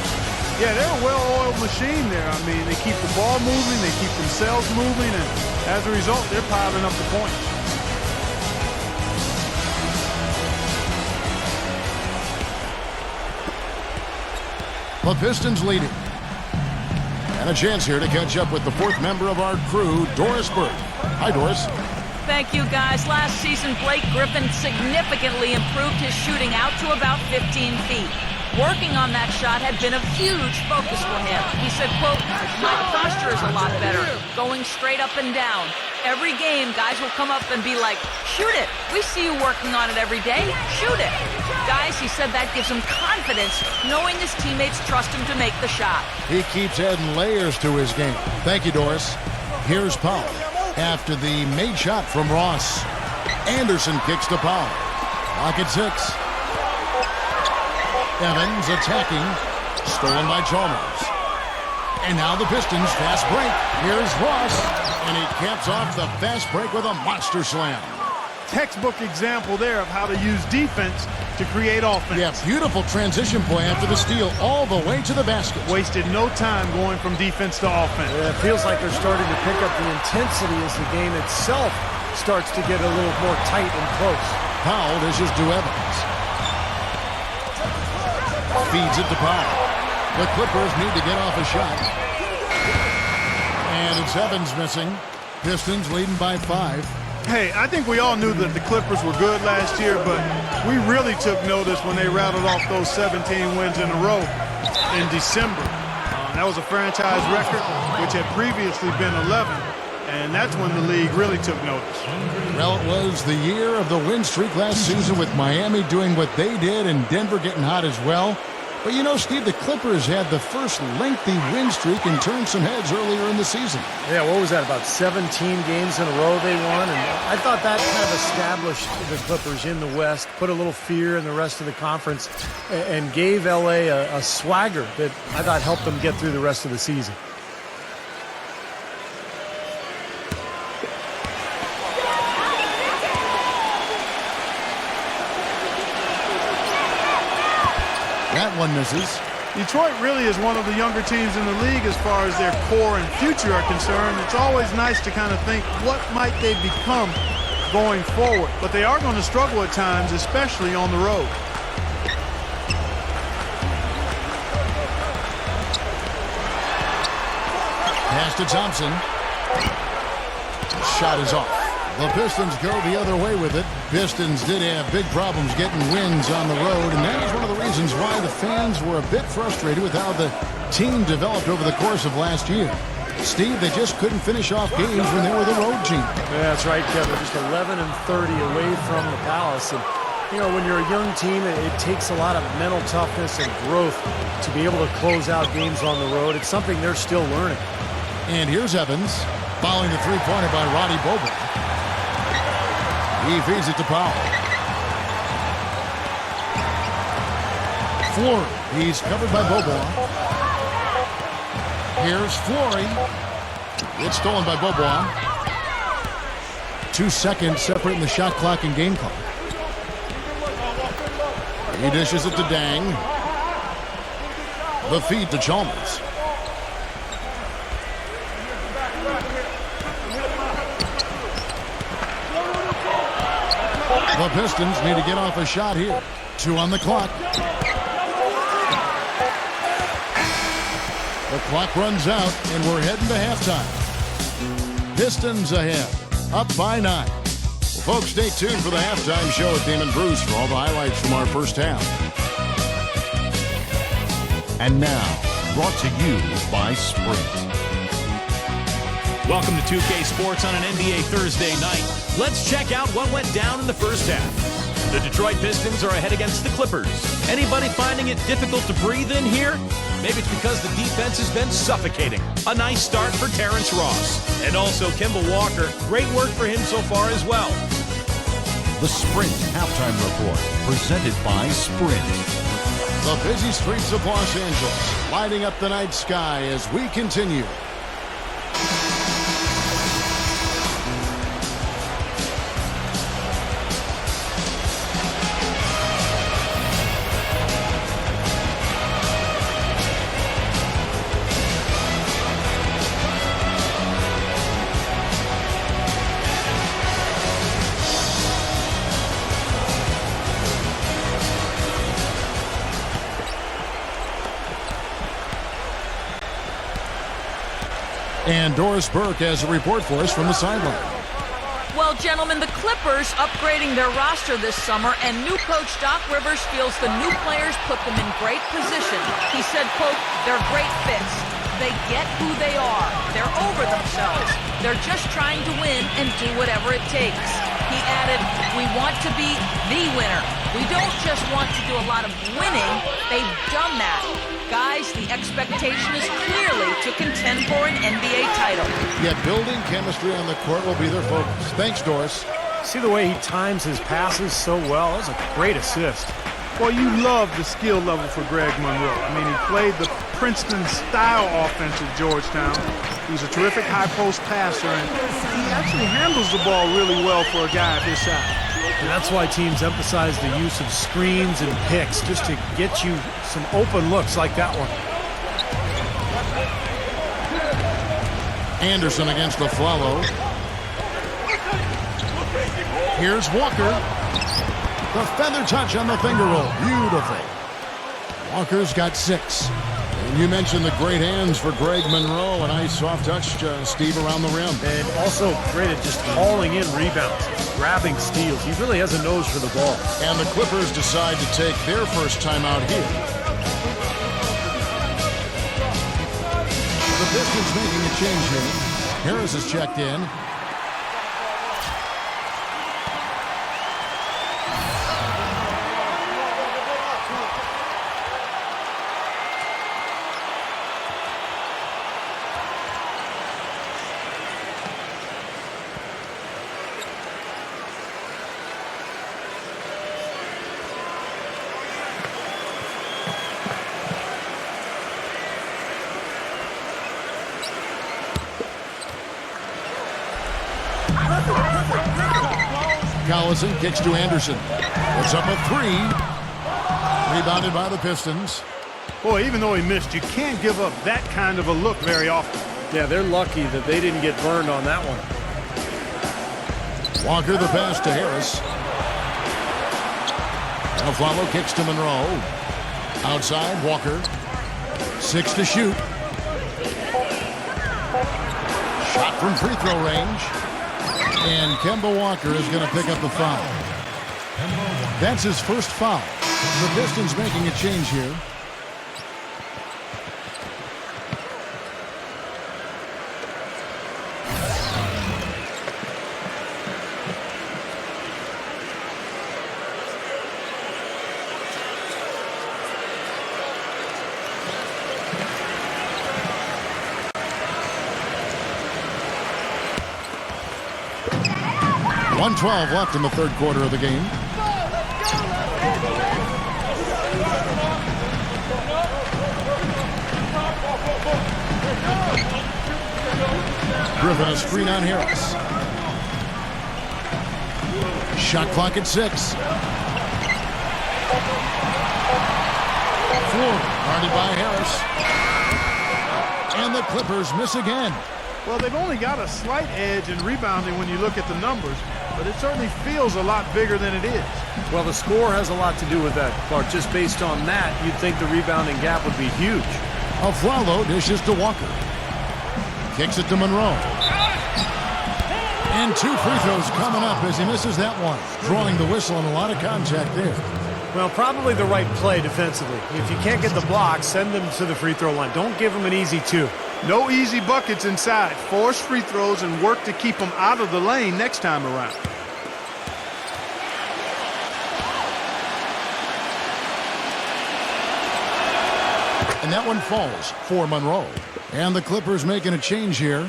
Yeah, they're a well-oiled machine there. I mean, they keep the ball moving, they keep themselves moving, and as a result, they're piling up the points. The Pistons leading. And a chance here to catch up with the 4th member of our crew, Doris Burke. Hi, Doris. Thank you, guys. Last season, Blake Griffin significantly improved his shooting out to about 15 feet. Working on that shot had been a huge focus for him. He said, quote, "My posture is a lot better, going straight up and down. Every game, guys will come up and be like, shoot it. We see you working on it every day. Shoot it. Guys, he said that gives him confidence, knowing his teammates trust him to make the shot. He keeps adding layers to his game. Thank you, Doris. Here's Powell after the made shot from Ross. Anderson kicks to Powell. Lock at 6. Evans attacking. Stolen by Chalmers. And now the Pistons fast break. Here's Ross. And he caps off the fast break with a monster slam. Textbook example there of how to use defense to create offense. Yeah, beautiful transition play after the steal all the way to the basket. Wasted no time going from defense to offense. Yeah, it feels like they're starting to pick up the intensity as the game itself starts to get a little more tight and close. Powell dishes to Evans. Feeds it to Powell. The Clippers need to get off a shot. And it's Evans missing. Pistons leading by 5. Hey, I think we all knew that the Clippers were good last year, but we really took notice when they rattled off those 17 wins in a row in December. That was a franchise record, which had previously been 11, and that's when the league really took notice. Well, it was the year of the win streak last season with Miami doing what they did and Denver getting hot as well. But you know, Steve, the Clippers had the first lengthy win streak and turned some heads earlier in the season. Yeah, what was that, about 17 games in a row they won? And I thought that kind of established the Clippers in the West, put a little fear in the rest of the conference, and gave L.A. a swagger that I thought helped them get through the rest of the season. That one misses. Detroit really is one of the younger teams in the league as far as their core and future are concerned. It's always nice to kind of think, what might they become going forward? But they are going to struggle at times, especially on the road. Pass to Thompson. Shot is off. The Pistons go the other way with it. Pistons did have big problems getting wins on the road, and that is one of the reasons why the fans were a bit frustrated with how the team developed over the course of last year. Steve, they just couldn't finish off games when they were the road team. Yeah, that's right, Kevin. Just 11 and 30 away from the Palace. And, you know, when you're a young team, it takes a lot of mental toughness and growth to be able to close out games on the road. It's something they're still learning. And here's Evans, following the three-pointer by Roddy Bobo. He feeds it to Powell. Flory. He's covered by Bobo. Here's Flory. It's stolen by Bobo. 2 seconds separating the shot clock and game clock. He dishes it to Dang. The feed to Chalmers. The Pistons need to get off a shot here. 2 on the clock. The clock runs out, and we're heading to halftime. Pistons ahead, up by 9. Well, folks, stay tuned for the halftime show with Damon Bruce for all the highlights from our first half. And now, brought to you by Sprint. Welcome to 2K Sports on an NBA Thursday night. Let's check out what went down in the first half. The Detroit Pistons are ahead against the Clippers. Anybody finding it difficult to breathe in here? Maybe it's because the defense has been suffocating. A nice start for Terrence Ross. And also Kemba Walker. Great work for him so far as well. The Sprint Halftime Report, presented by Sprint. The busy streets of Los Angeles, lighting up the night sky as we continue. And Doris Burke has a report for us from the sideline. Well, gentlemen, the Clippers upgrading their roster this summer, and new coach Doc Rivers feels the new players put them in great position. He said, quote, they're great fits. They get who they are. They're over themselves. They're just trying to win and do whatever it takes. He added, we want to be the winner. We don't just want to do a lot of winning. They've done that. Guys, the expectation is clearly to contend for an NBA title. Yet building chemistry on the court will be their focus. Thanks, Doris. See the way he times his passes so well? That's a great assist. Well, you love the skill level for Greg Monroe. I mean, he played the Princeton-style offense at Georgetown. He's a terrific high-post passer, and he actually handles the ball really well for a guy at his size. And that's why teams emphasize the use of screens and picks, just to get you some open looks like that one. Anderson against the Flalo. Here's Walker. The feather touch on the finger roll. Beautiful. Walker's got 6. And you mentioned the great hands for Greg Monroe. A nice soft touch, Steve, around the rim. And also great at just hauling in rebounds, grabbing steals. He really has a nose for the ball. And the Clippers decide to take their first time out here. The Pistons making a change here. Harris is checked in. Collison kicks to Anderson. It's up a 3. Rebounded by the Pistons. Boy, even though he missed, you can't give up that kind of a look very often. Yeah, they're lucky that they didn't get burned on that one. Walker the pass to Harris. Alfalo kicks to Monroe. Outside, Walker. 6 to shoot. Shot from free throw range. And Kemba Walker is going to pick up the foul. That's his first foul. The Pistons making a change here. .112 left in the third quarter of the game. Griffin a screen on Harris. Shot clock at 6. Floor guarded by Harris. And the Clippers miss again. Well, they've only got a slight edge in rebounding when you look at the numbers, but it certainly feels a lot bigger than it is. Well, the score has a lot to do with that, Clark. Just based on that, you'd think the rebounding gap would be huge. Alfalo dishes to Walker. Kicks it to Monroe. And 2 free throws coming up as he misses that one. Drawing the whistle and a lot of contact there. Well, probably the right play defensively. If you can't get the block, send them to the free throw line. Don't give them an easy 2. No easy buckets inside. Force free throws and work to keep them out of the lane next time around. And that one falls for Monroe. And the Clippers making a change here.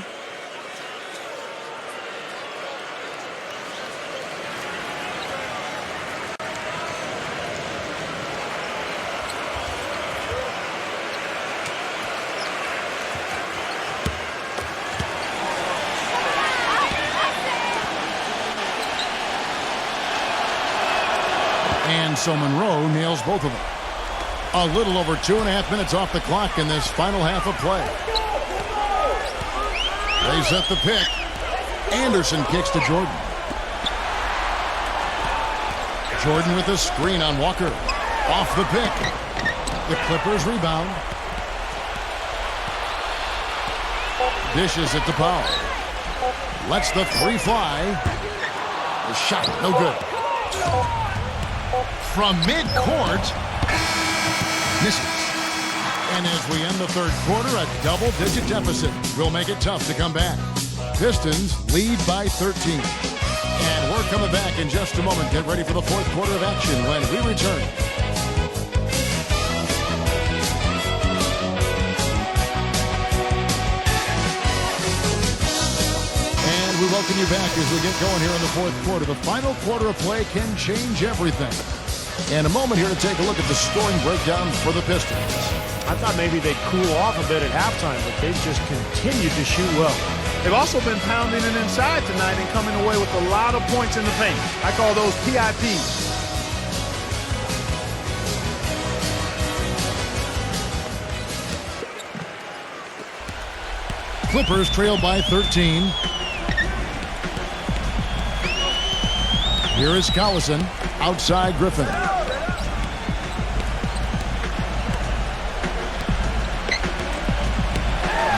And so Monroe nails both of them. A little over 2.5 minutes off the clock in this final half of play. They set the pick. Anderson kicks to Jordan. Jordan with a screen on Walker. Off the pick. The Clippers rebound. Dishes it to Powell. Lets the 3 fly. The shot, no good. From midcourt, misses. And as we end the third quarter, a double-digit deficit will make it tough to come back. Pistons lead by 13. And we're coming back in just a moment. Get ready for the fourth quarter of action when we return. And we welcome you back as we get going here in the fourth quarter. The final quarter of play can change everything. And a moment here to take a look at the scoring breakdown for the Pistons. I thought maybe they'd cool off a bit at halftime, but they've just continued to shoot well. They've also been pounding it inside tonight and coming away with a lot of points in the paint. I call those PIPs. Clippers trail by 13. Here is Collison. Outside Griffin.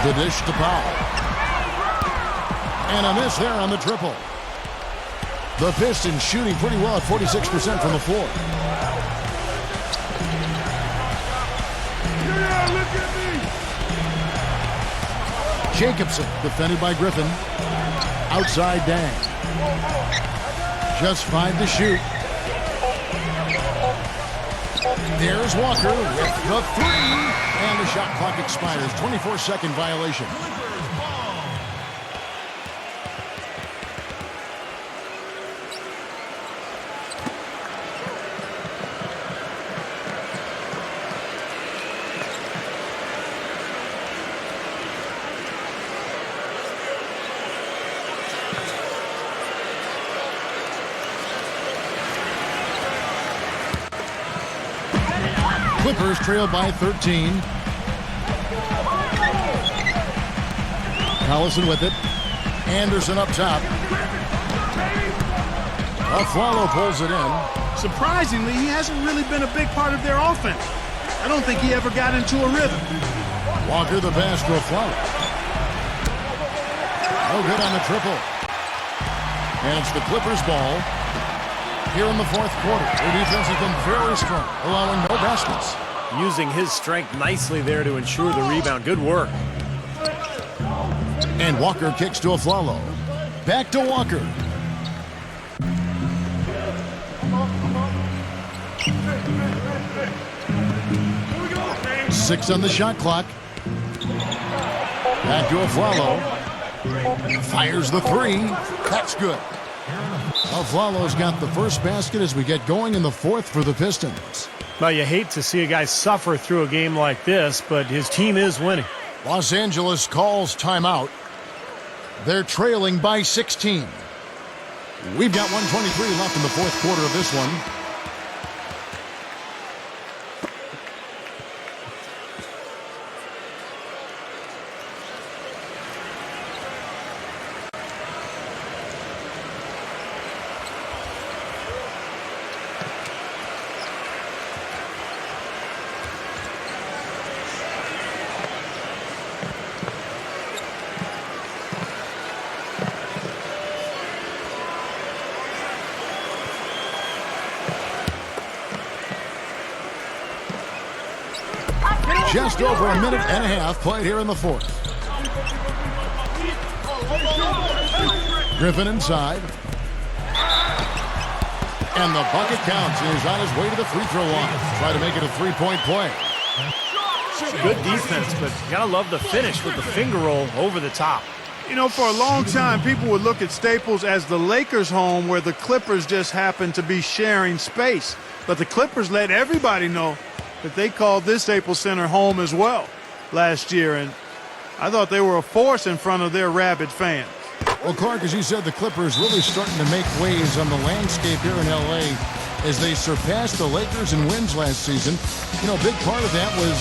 The dish to Powell. And a miss there on the triple. The Pistons shooting pretty well at 46% from the floor. Jacobson defended by Griffin. Outside Dang. Just 5 to shoot. There's Walker with the 3. And the shot clock expires. 24-second violation. Clippers trail by 13. Collison with it. Anderson up top. Aflalo pulls it in. Surprisingly, he hasn't really been a big part of their offense. I don't think he ever got into a rhythm. Walker the pass to Aflalo. No good on the triple. And it's the Clippers ball. Here in the fourth quarter, their defense has been very strong, allowing no baskets. Using his strength nicely there to ensure the rebound. Good work. And Walker kicks to Aflalo. Back to Walker. Six on the shot clock. Back to Aflalo. Fires the 3. That's good. Aflalo's got the first basket as we get going in the fourth for the Pistons. Well, you hate to see a guy suffer through a game like this, but his team is winning. Los Angeles calls timeout. They're trailing by 16. We've got 1:23 left in the fourth quarter of this one. Just over a minute and a half played here in the fourth. Griffin inside. And the bucket counts. He's on his way to the free throw line. Try to make it a three-point play. Good defense, but you gotta love the finish with the finger roll over the top. You know, for a long time, people would look at Staples as the Lakers' home where the Clippers just happened to be sharing space. But the Clippers let everybody know that they called this Staples Center home as well last year, and I thought they were a force in front of their rabid fans. Well, Clark, as you said, the Clippers really starting to make waves on the landscape here in L.A. as they surpassed the Lakers in wins last season. You know, a big part of that was,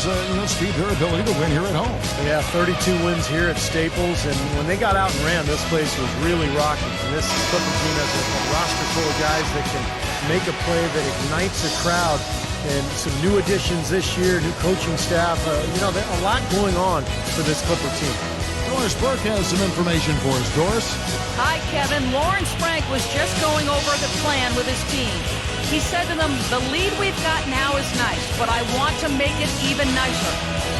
Steve, their ability to win here at home. Yeah, 32 wins here at Staples, and when they got out and ran, this place was really rocking. And this Clipper team has a roster full of guys that can make a play that ignites a crowd. And some new additions this year, new coaching staff. A lot going on for this Clipper team. Doris Burke has some information for us. Doris? Hi, Kevin. Lawrence Frank was just going over the plan with his team. He said to them, the lead we've got now is nice, but I want to make it even nicer.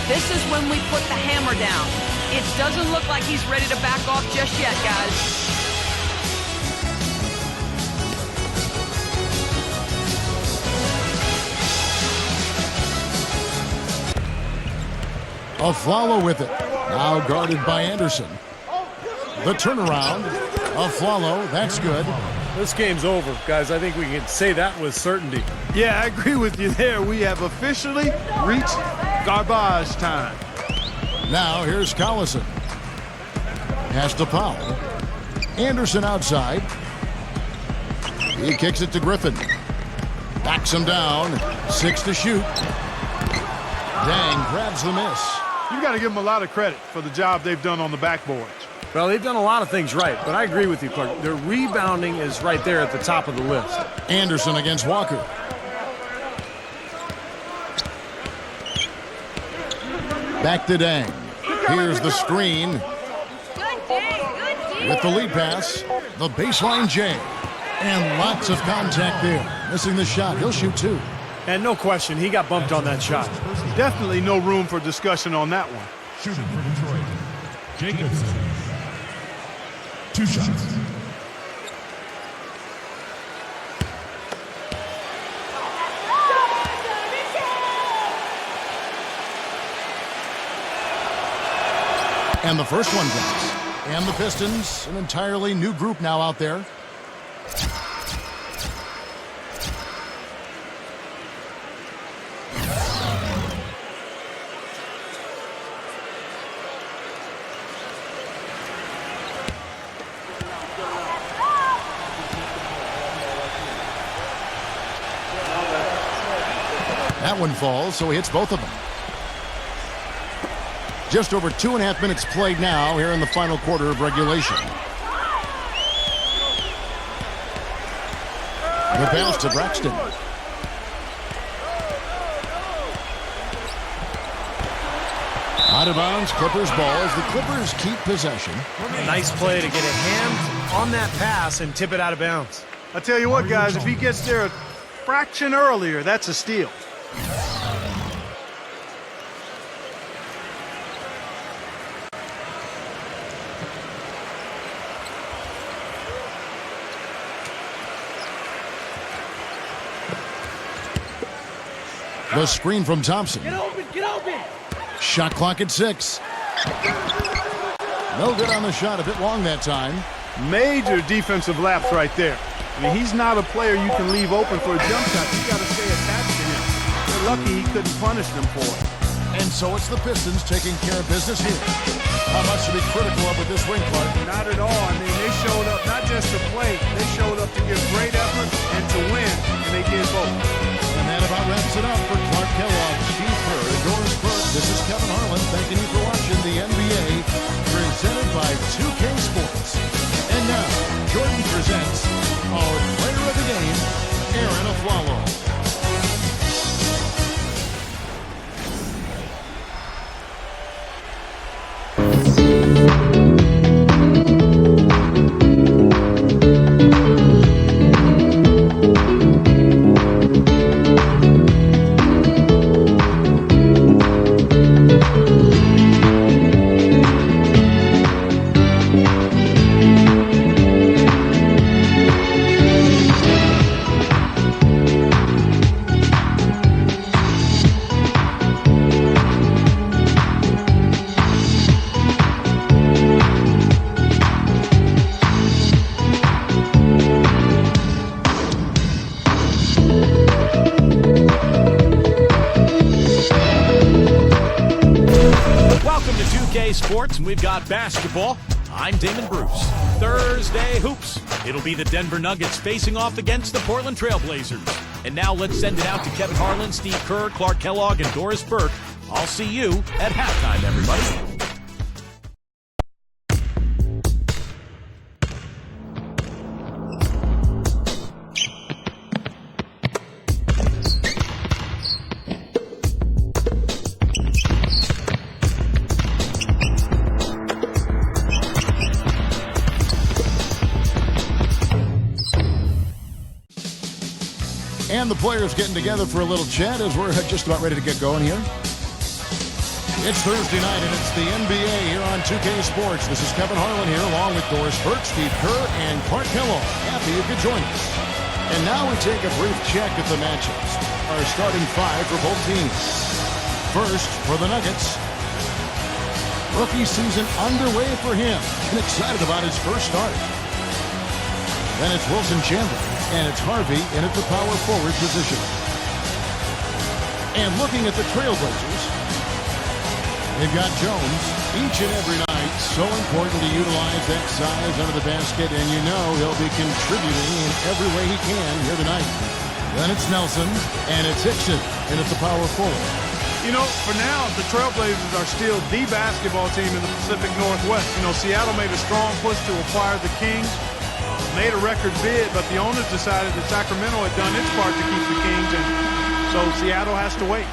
This is when we put the hammer down. It doesn't look like he's ready to back off just yet, guys. Aflalo with it. Now guarded by Anderson. The turnaround. Aflalo, that's good. This game's over, guys. I think we can say that with certainty. Yeah, I agree with you there. We have officially reached garbage time. Now here's Collison. Has to Powell. Anderson outside. He kicks it to Griffin. Backs him down. 6 to shoot. Dang grabs the miss. You got to give them a lot of credit for the job they've done on the backboards. Well, they've done a lot of things right, but I agree with you, Clark. Their rebounding is right there at the top of the list. Anderson against Walker. Back to Dang. Here's the screen. With the lead pass, the baseline J. And lots of contact there. Missing the shot. He'll shoot 2. And no question, he got bumped on that shot. Definitely no room for discussion on that one. Shooting for Detroit, Jacobson. 2 shots. And the first one goes. And the Pistons, an entirely new group now out there. That one falls, so he hits both of them. Just over 2.5 minutes played now here in the final quarter of regulation. The pass to Braxton. Out of bounds, Clippers ball as the Clippers keep possession. A nice play to get a hand on that pass and tip it out of bounds. I tell you what, guys, if he gets there a fraction earlier, that's a steal. The screen from Thompson. Get open, get open. Shot clock at 6. No good on the shot, a bit long that time. Major defensive lapse right there. I mean, he's not a player you can leave open for a jump shot. You got to stay attached to him. They're lucky he couldn't punish them for it. And so it's the Pistons taking care of business here. How much to be critical of with this win, Clark? Not at all. I mean, they showed up not just to play. They showed up to give great effort and to win, and they did both. And that about wraps it up for Clark Kellogg, Steve Kerr, and Doris Burke. This is Kevin Harlan thanking you for watching the NBA, presented by 2K Sports. And now, Jordan presents our player of the game, Aaron Aflalo. Sports, and we've got basketball. I'm Damon Bruce. Thursday Hoops. It'll be the Denver Nuggets facing off against the Portland Trailblazers. And now let's send it out to Kevin Harlan, Steve Kerr, Clark Kellogg, and Doris Burke. I'll see you at halftime, everybody. And the players getting together for a little chat as we're just about ready to get going here. It's Thursday night, and it's the NBA here on 2K Sports. This is Kevin Harlan here, along with Doris Burke, Steve Kerr, and Clark Kellogg. Happy you could join us. And now we take a brief check at the matchups. Our starting five for both teams. First, for the Nuggets. Rookie season underway for him, and excited about his first start. Then it's Wilson Chandler, and it's Harvey in at the power forward position. And looking at the Trailblazers, they've got Jones each and every night. So important to utilize that size under the basket, and you know he'll be contributing in every way he can here tonight. Then it's Nelson, and it's Hickson in at the power forward. You know, for now, the Trailblazers are still the basketball team in the Pacific Northwest. You know, Seattle made a strong push to acquire the Kings, made a record bid, but the owners decided that Sacramento had done its part to keep the Kings, and so Seattle has to wait.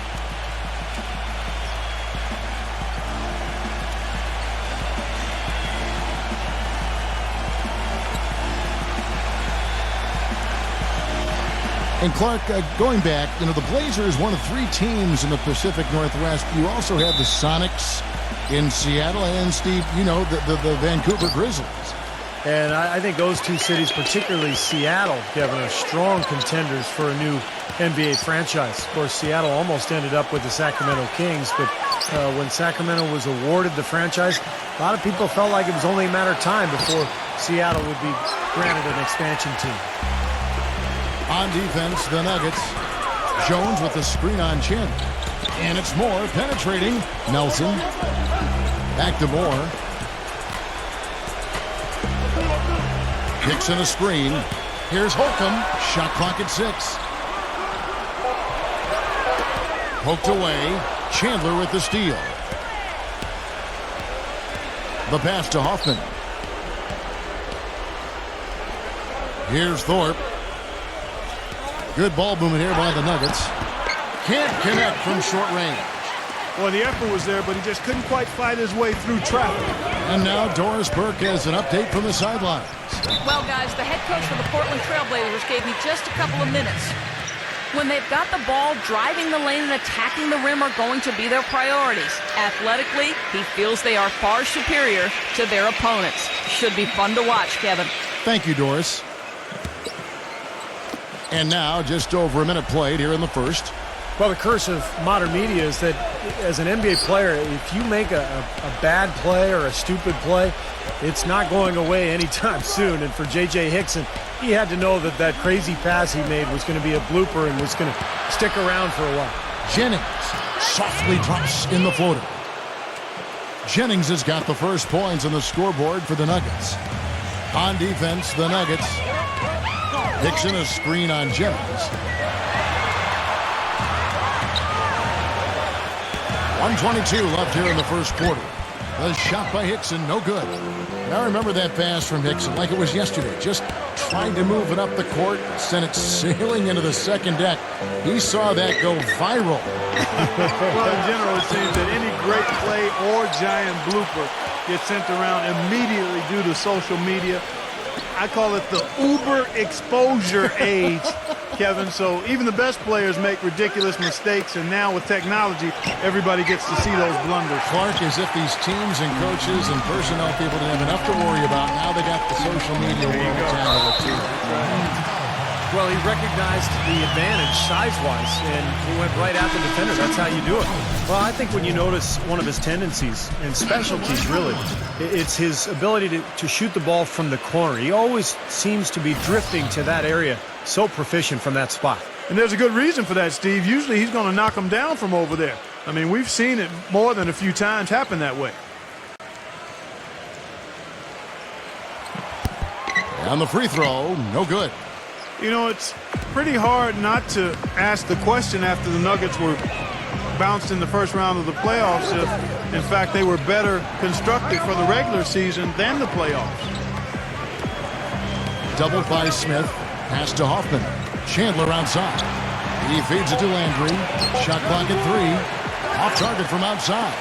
And Clark, going back, you know, the Blazers, one of three teams in the Pacific Northwest. You also have the Sonics in Seattle, and Steve, you know, the Vancouver Grizzlies. And I think those two cities, particularly Seattle, Kevin, are strong contenders for a new NBA franchise. Of course, Seattle almost ended up with the Sacramento Kings, but when Sacramento was awarded the franchise, a lot of people felt like it was only a matter of time before Seattle would be granted an expansion team. On defense, the Nuggets. Jones with the screen on Chandler. And it's Moore penetrating. Nelson. Back to Moore. Hickson a screen. Here's Holcomb. Shot clock at 6. Poked away. Chandler with the steal. The pass to Hoffman. Here's Thorpe. Good ball movement here by the Nuggets. Can't connect from short range. Well, the effort was there, but he just couldn't quite fight his way through traffic. And now Doris Burke has an update from the sidelines. Well, guys, the head coach for the Portland Trailblazers gave me just a couple of minutes. When they've got the ball, driving the lane and attacking the rim are going to be their priorities. Athletically, he feels they are far superior to their opponents. Should be fun to watch, Kevin. Thank you, Doris. And now, just over a minute played here in the first. Well, the curse of modern media is that as an NBA player, if you make a bad play or a stupid play, it's not going away anytime soon. And for J.J. Hickson, he had to know that that crazy pass he made was going to be a blooper and was going to stick around for a while. Jennings softly drops in the floater. Jennings has got the first points on the scoreboard for the Nuggets. On defense, the Nuggets. Hickson a screen on Jennings. 1:22 left here in the first quarter. The shot by Hickson, no good. Now remember that pass from Hickson like it was yesterday. Just trying to move it up the court, sent it sailing into the second deck. He saw that go viral. Well, in general, it seems that any great play or giant blooper gets sent around immediately due to social media. I call it the Uber exposure age, Kevin. So even the best players make ridiculous mistakes, and now with technology, everybody gets to see those blunders. Clark, as if these teams and coaches and personnel people didn't have enough to worry about. Now they got the social media world to handle it too. Well, he recognized the advantage size-wise, and he went right at the defender. That's how you do it. Well, I think when you notice one of his tendencies and specialties, really, it's his ability to shoot the ball from the corner. He always seems to be drifting to that area, so proficient from that spot. And there's a good reason for that, Steve. Usually he's going to knock him down from over there. I mean, we've seen it more than a few times happen that way. And the free throw, no good. You know, it's pretty hard not to ask the question after the Nuggets were bounced in the first round of the playoffs if, in fact, they were better constructed for the regular season than the playoffs. Doubled by Smith. Pass to Hoffman. Chandler outside. He feeds it to Landry. Shot clock at 3. Off target from outside.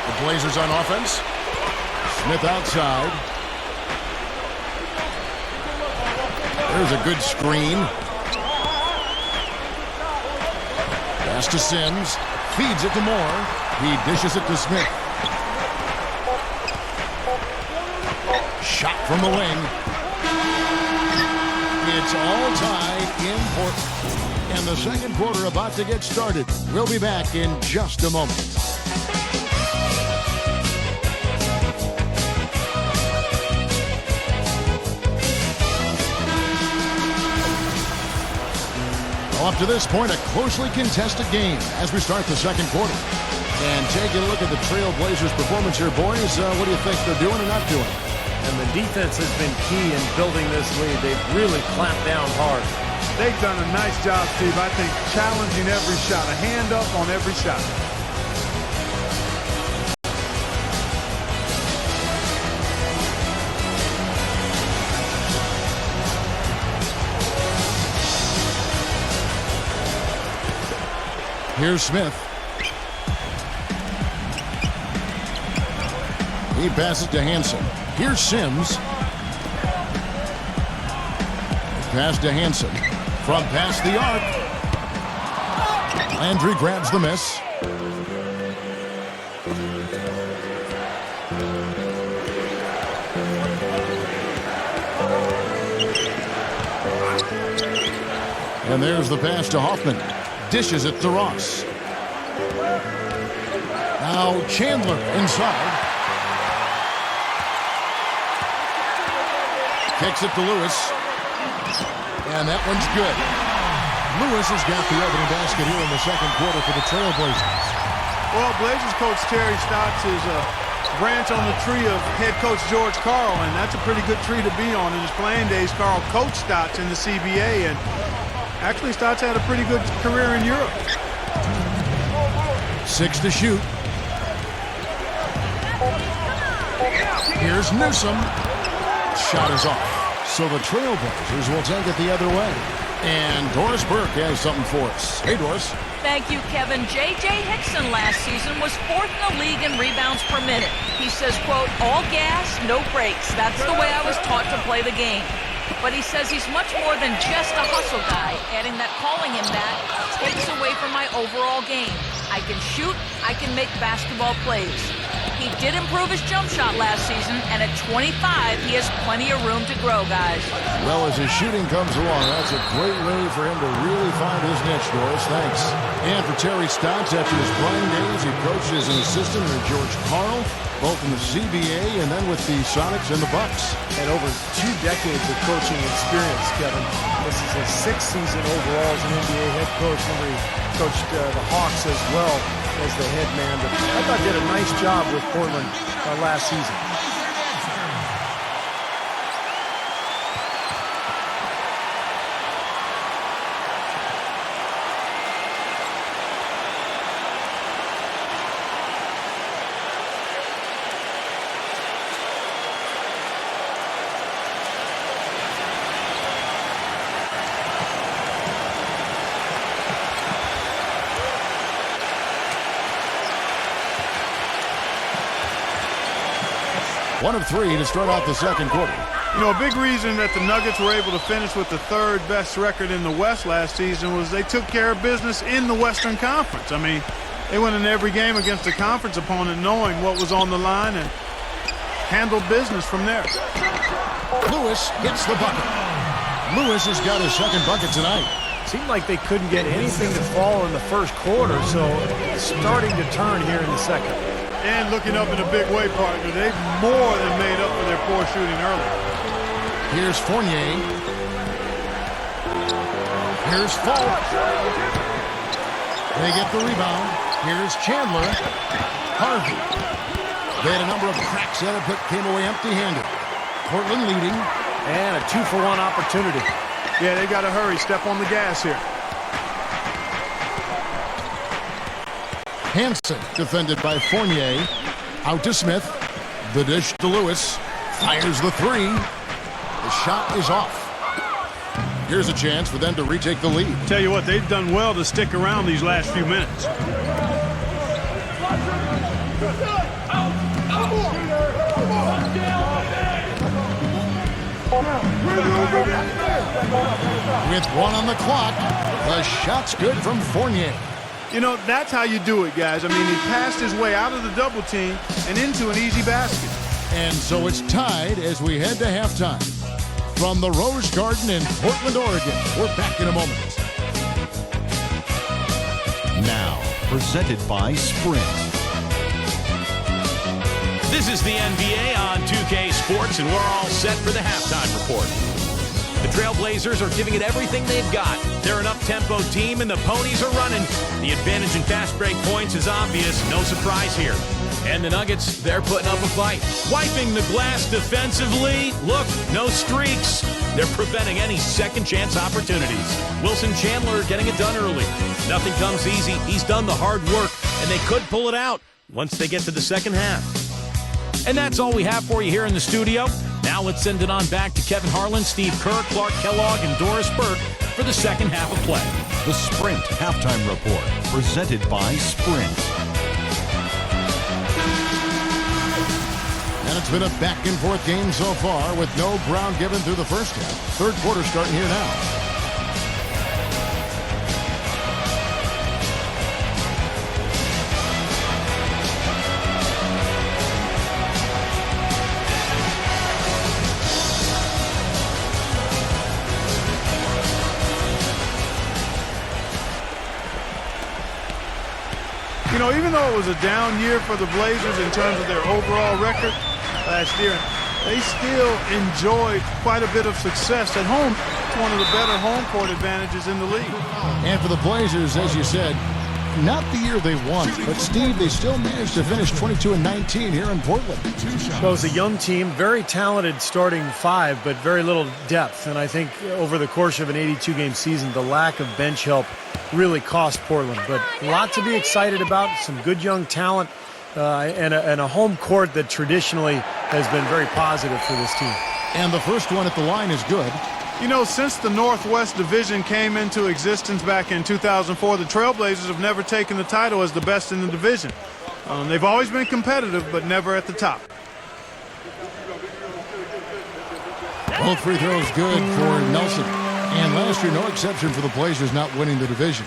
The Blazers on offense. Smith outside. There's a good screen. Pass to Sims. Feeds it to Moore. He dishes it to Smith. Shot from the wing. It's all tied in Portland. And the second quarter about to get started. We'll be back in just a moment. Well, up to this point, a closely contested game as we start the second quarter. And taking a look at the Trailblazers' performance here, boys. What do you think they're doing or not doing? And the defense has been key in building this lead. They've really clamped down hard. They've done a nice job, Steve. I think challenging every shot, a hand up on every shot. Here's Smith. He passes to Hansen. Here's Sims. Pass to Hansen. From past the arc. Landry grabs the miss. And there's the pass to Hoffman. Dishes it to Ross. Now Chandler inside. Kicks it to Lewis. And that one's good. Lewis has got the opening basket here in the second quarter for the Trailblazers. Well, Blazers coach Terry Stotts is a branch on the tree of head coach George Karl, and that's a pretty good tree to be on. In his playing days, Karl coached Stotts in the CBA, and actually Stotts had a pretty good career in Europe. 6 to shoot. Here's Newsom. Shot is off. So the Trailblazers will take it the other way. And Doris Burke has something for us. Hey, Doris. Thank you, Kevin. J.J. Hickson last season was 4th in the league in rebounds per minute. He says, quote, all gas, no brakes. That's the way I was taught to play the game. But he says he's much more than just a hustle guy, adding that calling him that takes away from my overall game. I can shoot, I can make basketball plays. He did improve his jump shot last season, and at 25, he has plenty of room to grow, guys. Well, as his shooting comes along, that's a great way for him to really find his niche, Doris. Thanks. And for Terry Stotts, after his playing days, he coached as an assistant under George Karl, both in the CBA and then with the Sonics and the Bucks. And over 2 decades of coaching experience, Kevin. This is his 6th season overall as an NBA head coach. Remember, he coached the Hawks as well as the head man. But I thought he did a nice job with Portland last season. One of 3 to start out the second quarter. You know, a big reason that the Nuggets were able to finish with the 3rd best record in the West last season was they took care of business in the Western Conference. I mean, they went in every game against a conference opponent knowing what was on the line and handled business from there. Lewis hits the bucket. Lewis has got his second bucket tonight. Seemed like they couldn't get anything to fall in the first quarter, so it's starting to turn here in the second. And looking up in a big way, partner. They've more than made up for their poor shooting early. Here's Fournier. Here's Falk. They get the rebound. Here's Chandler. Harvey. They had a number of cracks at it, but came away empty-handed. Portland leading. And a 2-for-1 opportunity. Yeah, they got to hurry. Step on the gas here. Hansen defended by Fournier. Out to Smith. The dish to Lewis. Fires the 3. The shot is off. Here's a chance for them to retake the lead. Tell you what, they've done well to stick around these last few minutes. With 1 on the clock, the shot's good from Fournier. You know, that's how you do it, guys. I mean, he passed his way out of the double team and into an easy basket. And so it's tied as we head to halftime. From the Rose Garden in Portland, Oregon, we're back in a moment. Now, presented by Sprint. This is the NBA on 2K Sports, and we're all set for the halftime report. The Trailblazers are giving it everything they've got. They're an up-tempo team, and the ponies are running. The advantage in fast break points is obvious. No surprise here. And the Nuggets, they're putting up a fight. Wiping the glass defensively. Look, no streaks. They're preventing any second-chance opportunities. Wilson Chandler getting it done early. Nothing comes easy. He's done the hard work, and they could pull it out once they get to the second half. And that's all we have for you here in the studio. Now let's send it on back to Kevin Harlan, Steve Kerr, Clark Kellogg, and Doris Burke for the second half of play. The Sprint Halftime Report, presented by Sprint. And it's been a back-and-forth game so far with no ground given through the first half. Third quarter starting here now. You know, even though it was a down year for the Blazers in terms of their overall record last year, they still enjoyed quite a bit of success at home. It's one of the better home court advantages in the league. And for the Blazers, as you said, not the year they won, but Steve, they still managed to finish 22-19 here in Portland. Well, it's a young team, very talented starting five, but very little depth. And I think over the course of an 82-game season, the lack of bench help really cost Portland. But a lot to be excited about, some good young talent, and a home court that traditionally has been very positive for this team. And the first one at the line is good. You know, since the Northwest Division came into existence back in 2004, the Trailblazers have never taken the title as the best in the division. They've always been competitive, but never at the top. Both free throws good for Nelson. And last year, no exception for the Blazers not winning the division.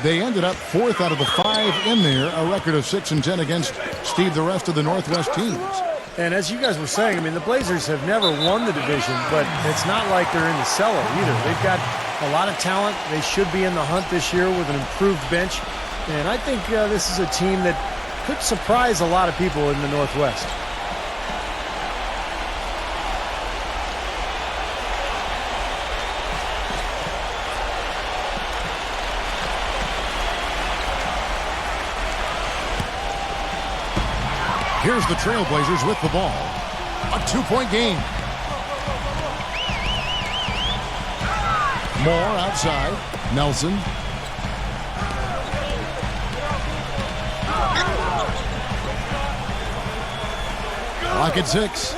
They ended up fourth out of the five in there, a record of 6-10 against, Steve, the rest of the Northwest teams. And as you guys were saying, I mean, the Blazers have never won the division, but it's not like they're in the cellar either. They've got a lot of talent. They should be in the hunt this year with an improved bench. And I think this is a team that could surprise a lot of people in the Northwest. Here's the Trailblazers with the ball. A two-point game. Moore outside. Nelson. Clock at 6.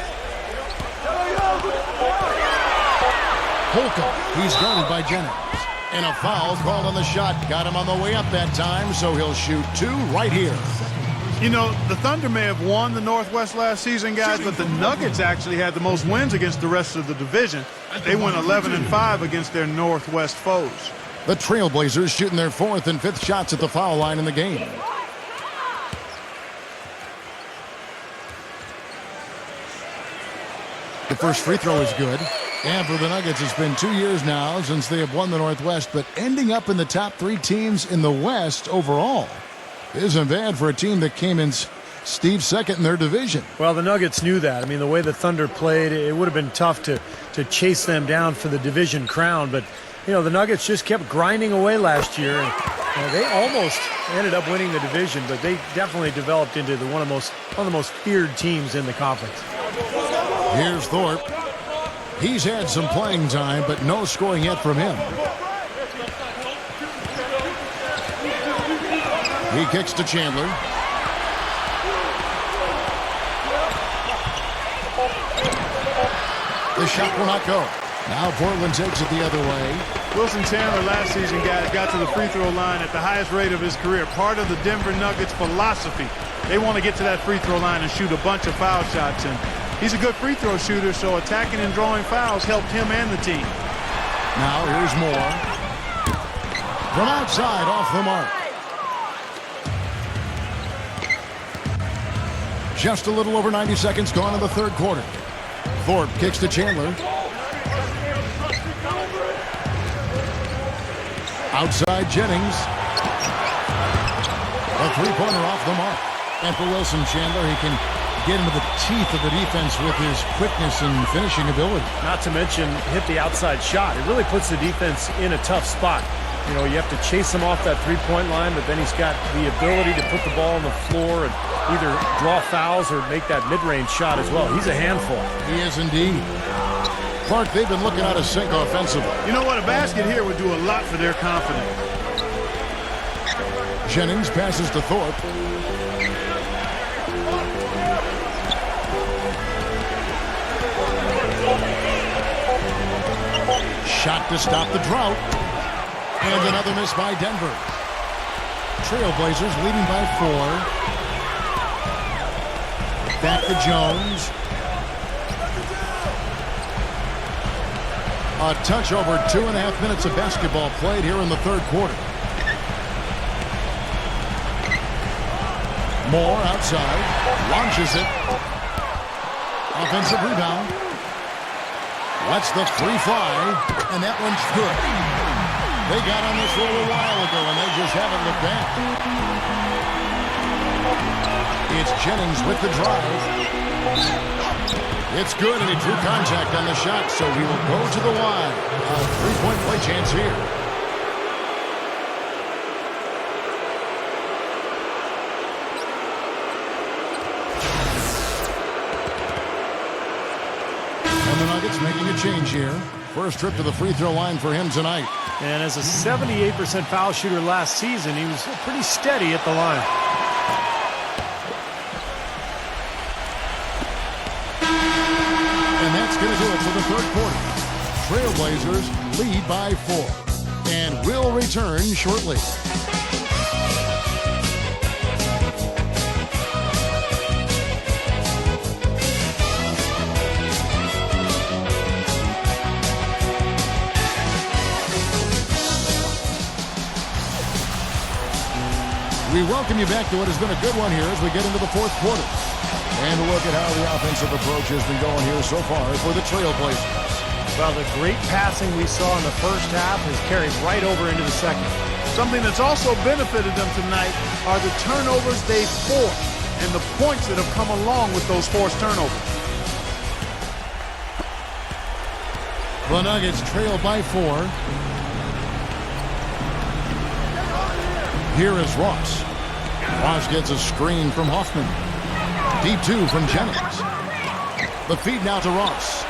Holcomb. He's guarded by Jennings. And a foul called on the shot. Got him on the way up that time, so he'll shoot two right here. You know, the Thunder may have won the Northwest last season, guys, but the Nuggets actually had the most wins against the rest of the division. They went 11-5 against their Northwest foes. The Trailblazers shooting their fourth and fifth shots at the foul line in the game. The first free throw is good. And for the Nuggets, it's been 2 years now since they have won the Northwest, but ending up in the top three teams in the West overall isn't bad for a team that came in, Steve, second in their division. Well, the Nuggets knew that. I mean, the way the Thunder played, it would have been tough to chase them down for the division crown. But, you know, the Nuggets just kept grinding away last year. And they almost ended up winning the division, but they definitely developed into one of the most feared teams in the conference. Here's Thorpe. He's had some playing time, but no scoring yet from him. He kicks to Chandler. The shot will not go. Now Portland takes it the other way. Wilson Chandler last season, guys, got to the free throw line at the highest rate of his career. Part of the Denver Nuggets philosophy. They want to get to that free throw line and shoot a bunch of foul shots. And he's a good free throw shooter, so attacking and drawing fouls helped him and the team. Now here's Moore. From outside, off the mark. Just a little over 90 seconds gone in the third quarter. Thorpe kicks to Chandler. Outside Jennings. A three-pointer off the mark. And for Wilson Chandler, he can get into the teeth of the defense with his quickness and finishing ability. Not to mention hit the outside shot. It really puts the defense in a tough spot. You know, you have to chase him off that three-point line, but then he's got the ability to put the ball on the floor and either draw fouls or make that mid-range shot as well. He's a handful. He is indeed. Clark, they've been looking out of sync offensively. You know what? A basket here would do a lot for their confidence. Jennings passes to Thorpe. Shot to stop the drought. And another miss by Denver. Trailblazers leading by 4. Back to Jones. A touch over 2.5 minutes of basketball played here in the third quarter. Moore outside. Launches it. Offensive rebound. Lets the three fly. And that one's good. They got on this a little while ago, and they just haven't looked back. It's Jennings with the drive. It's good, and he drew contact on the shot, so he will go to the line. A three-point play chance here. And the Nuggets making a change here. First trip to the free throw line for him tonight. And as a 78% foul shooter last season, he was pretty steady at the line. And that's going to do it for the third quarter. Trailblazers lead by 4. And will return shortly. We welcome you back to what has been a good one here as we get into the fourth quarter. And a look at how the offensive approach has been going here so far for the Trailblazers. Well, the great passing we saw in the first half has carried right over into the second. Something that's also benefited them tonight are the turnovers they forced and the points that have come along with those forced turnovers. The Nuggets trail by 4. Here is Ross. Ross gets a screen from Hoffman. Deep 2 from Jennings. The feed now to Ross.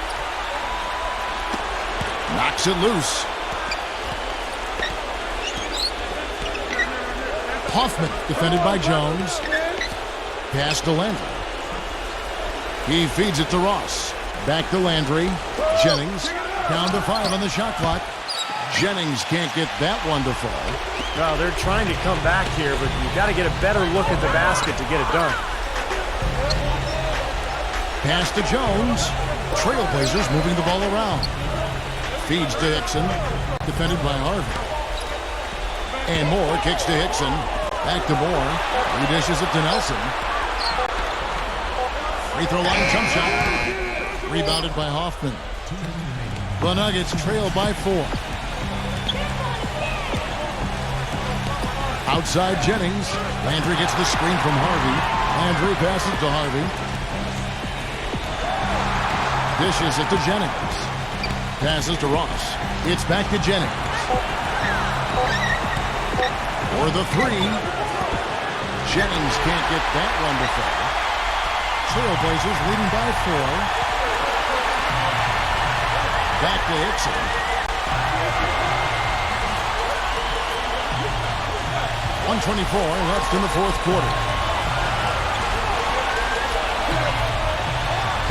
Knocks it loose. Hoffman defended by Jones. Pass to Landry. He feeds it to Ross. Back to Landry. Jennings down to 5 on the shot clock. Jennings can't get that one to fall. Well, they're trying to come back here, but you've got to get a better look at the basket to get it done. Pass to Jones. Trailblazers moving the ball around. Feeds to Hickson. Defended by Harvey. And Moore kicks to Hickson. Back to Moore. He dishes it to Nelson. Free throw line jump shot. Rebounded by Hoffman. The Nuggets trail by 4. Outside Jennings. Landry gets the screen from Harvey. Landry passes to Harvey. Dishes it to Jennings. Passes to Ross. It's back to Jennings. For the 3. Jennings can't get that one to fall. Trailblazers leading by 4. Back to Hickson. 1:24 left in the fourth quarter.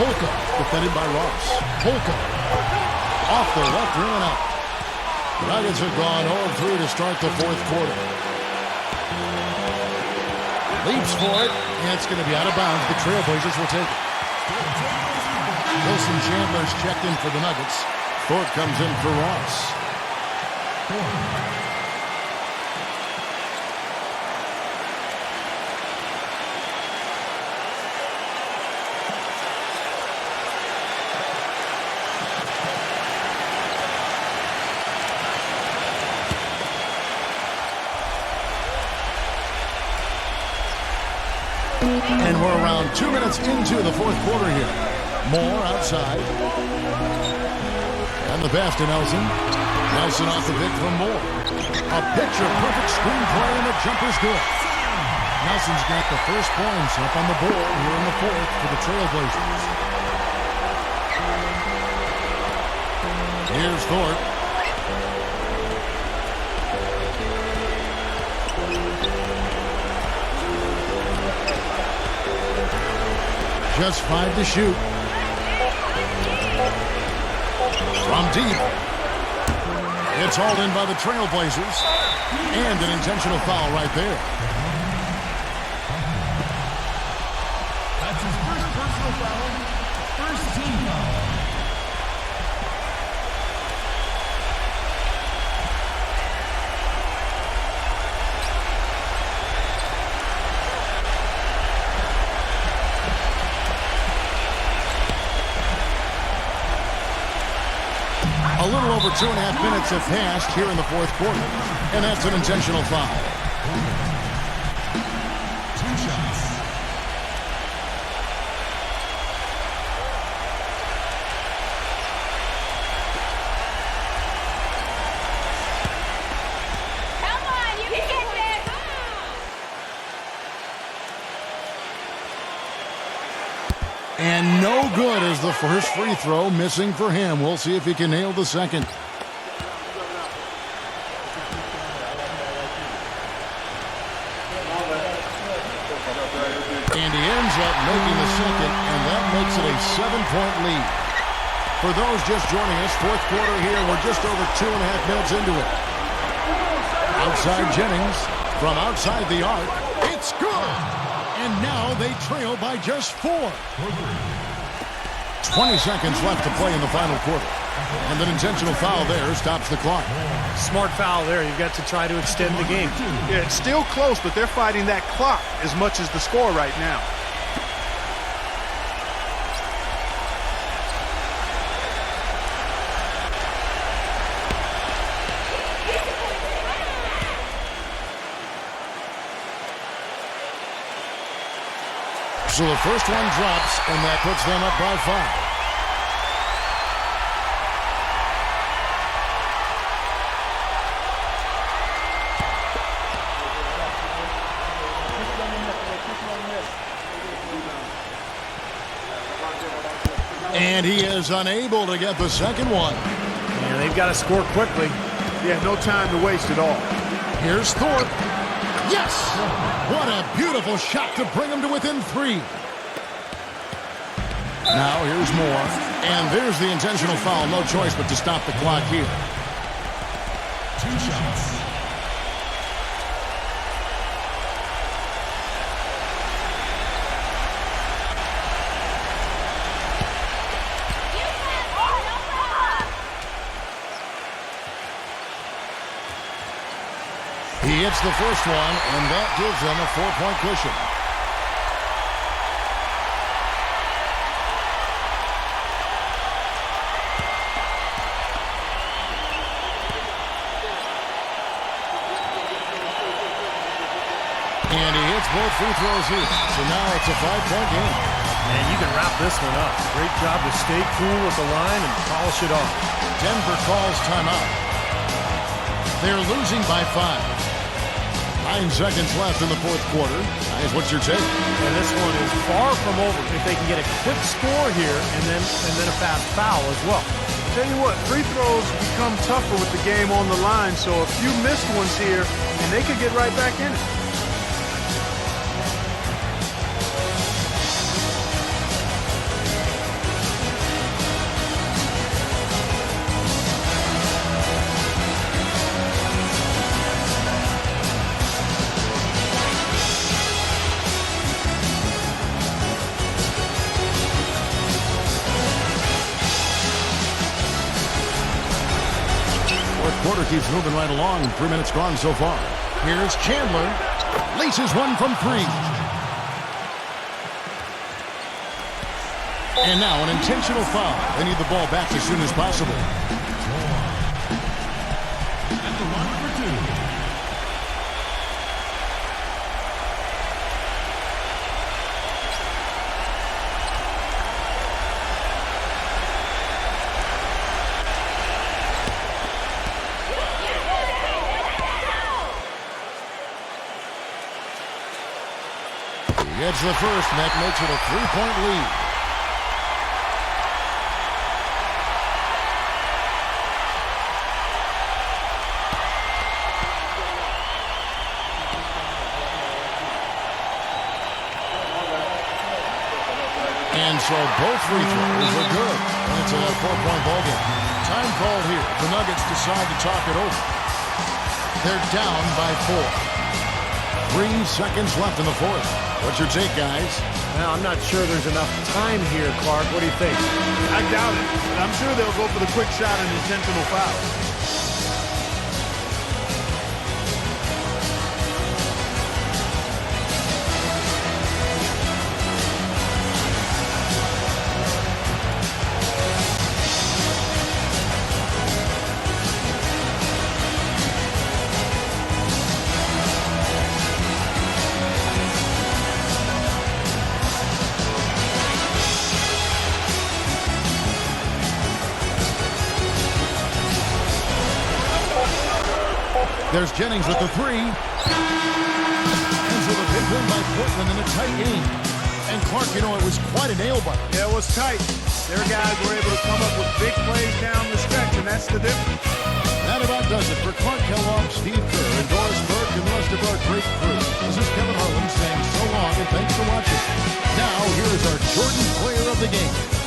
Polka defended by Ross. Polka off the left rim and out. The Nuggets have gone 0-3 to start the fourth quarter. Leaps for it, and it's going to be out of bounds. The Trailblazers will take it. Wilson Chandler's checked in for the Nuggets. Thorpe comes in for Ross. And we're around 2 minutes into the fourth quarter here. Moore outside. And the pass to Nelson. Nelson off the pick from Moore. A picture-perfect screenplay, and the jumper's good. Nelson's got the first points up on the board here in the fourth for the Trailblazers. Here's Thorpe. Just 5 to shoot. From deep. It's hauled in by the Trailblazers. And an intentional foul right there. That's his first personal foul. First team foul. A little over 2.5 minutes have passed here in the fourth quarter. And that's an intentional foul. 2 shots. Come on, you can get this! And no good as the first free throw missing for him. We'll see if he can nail the second. And he ends up making the second, and that makes it a 7-point lead. For those just joining us, fourth quarter here, we're just over 2.5 minutes into it. Outside Jennings, from outside the arc, it's good! And now they trail by just 4. 20 seconds left to play in the final quarter. And an intentional foul there stops the clock. Smart foul there. You've got to try to extend the game. Yeah, it's still close, but they're fighting that clock as much as the score right now. So the first one drops, and that puts them up by 5. And he is unable to get the second one. Yeah, they've got to score quickly. Yeah, no time to waste at all. Here's Thorpe. Yes! What a beautiful shot to bring him to within 3. Now here's Moore. And there's the intentional foul. No choice but to stop the clock here. 2 shots. He hits the first one, and that gives them a 4-point cushion. And he hits both free throws here. So now it's a 5-point game. And you can wrap this one up. Great job to stay cool at the line and polish it off. Denver calls timeout. They're losing by 5. 9 seconds left in the fourth quarter. Guys, what's your take? And this one is far from over. If they can get a quick score here and then a fast foul as well. Tell you what, free throws become tougher with the game on the line, so a few missed ones here, and they could get right back in it. Quarter keeps moving right along. 3 minutes gone so far. Here's Chandler. Laces one from 3. And now an intentional foul. They need the ball back as soon as possible. At the line for 2. Gets the first, and that makes it a 3-point lead. And so both free throws are good. And it's a 4-point ball game. Time called here. The Nuggets decide to talk it over. They're down by 4. 3 seconds left in the fourth. What's your take, guys? Well, I'm not sure there's enough time here, Clark. What do you think? I doubt it, but I'm sure they'll go for the quick shot and intentional foul. There's Jennings with the 3. Ends with a big win by Portland in a tight game. And Clark, you know, it was quite a nail-biter. Yeah, it was tight. Their guys were able to come up with big plays down the stretch, and that's the difference. That about does it for Clark Kellogg, Steve Kerr, and Doris Burke, and the rest of our great crew. This is Kevin Harlan saying so long, and thanks for watching. Now, here is our Jordan Player of the Game.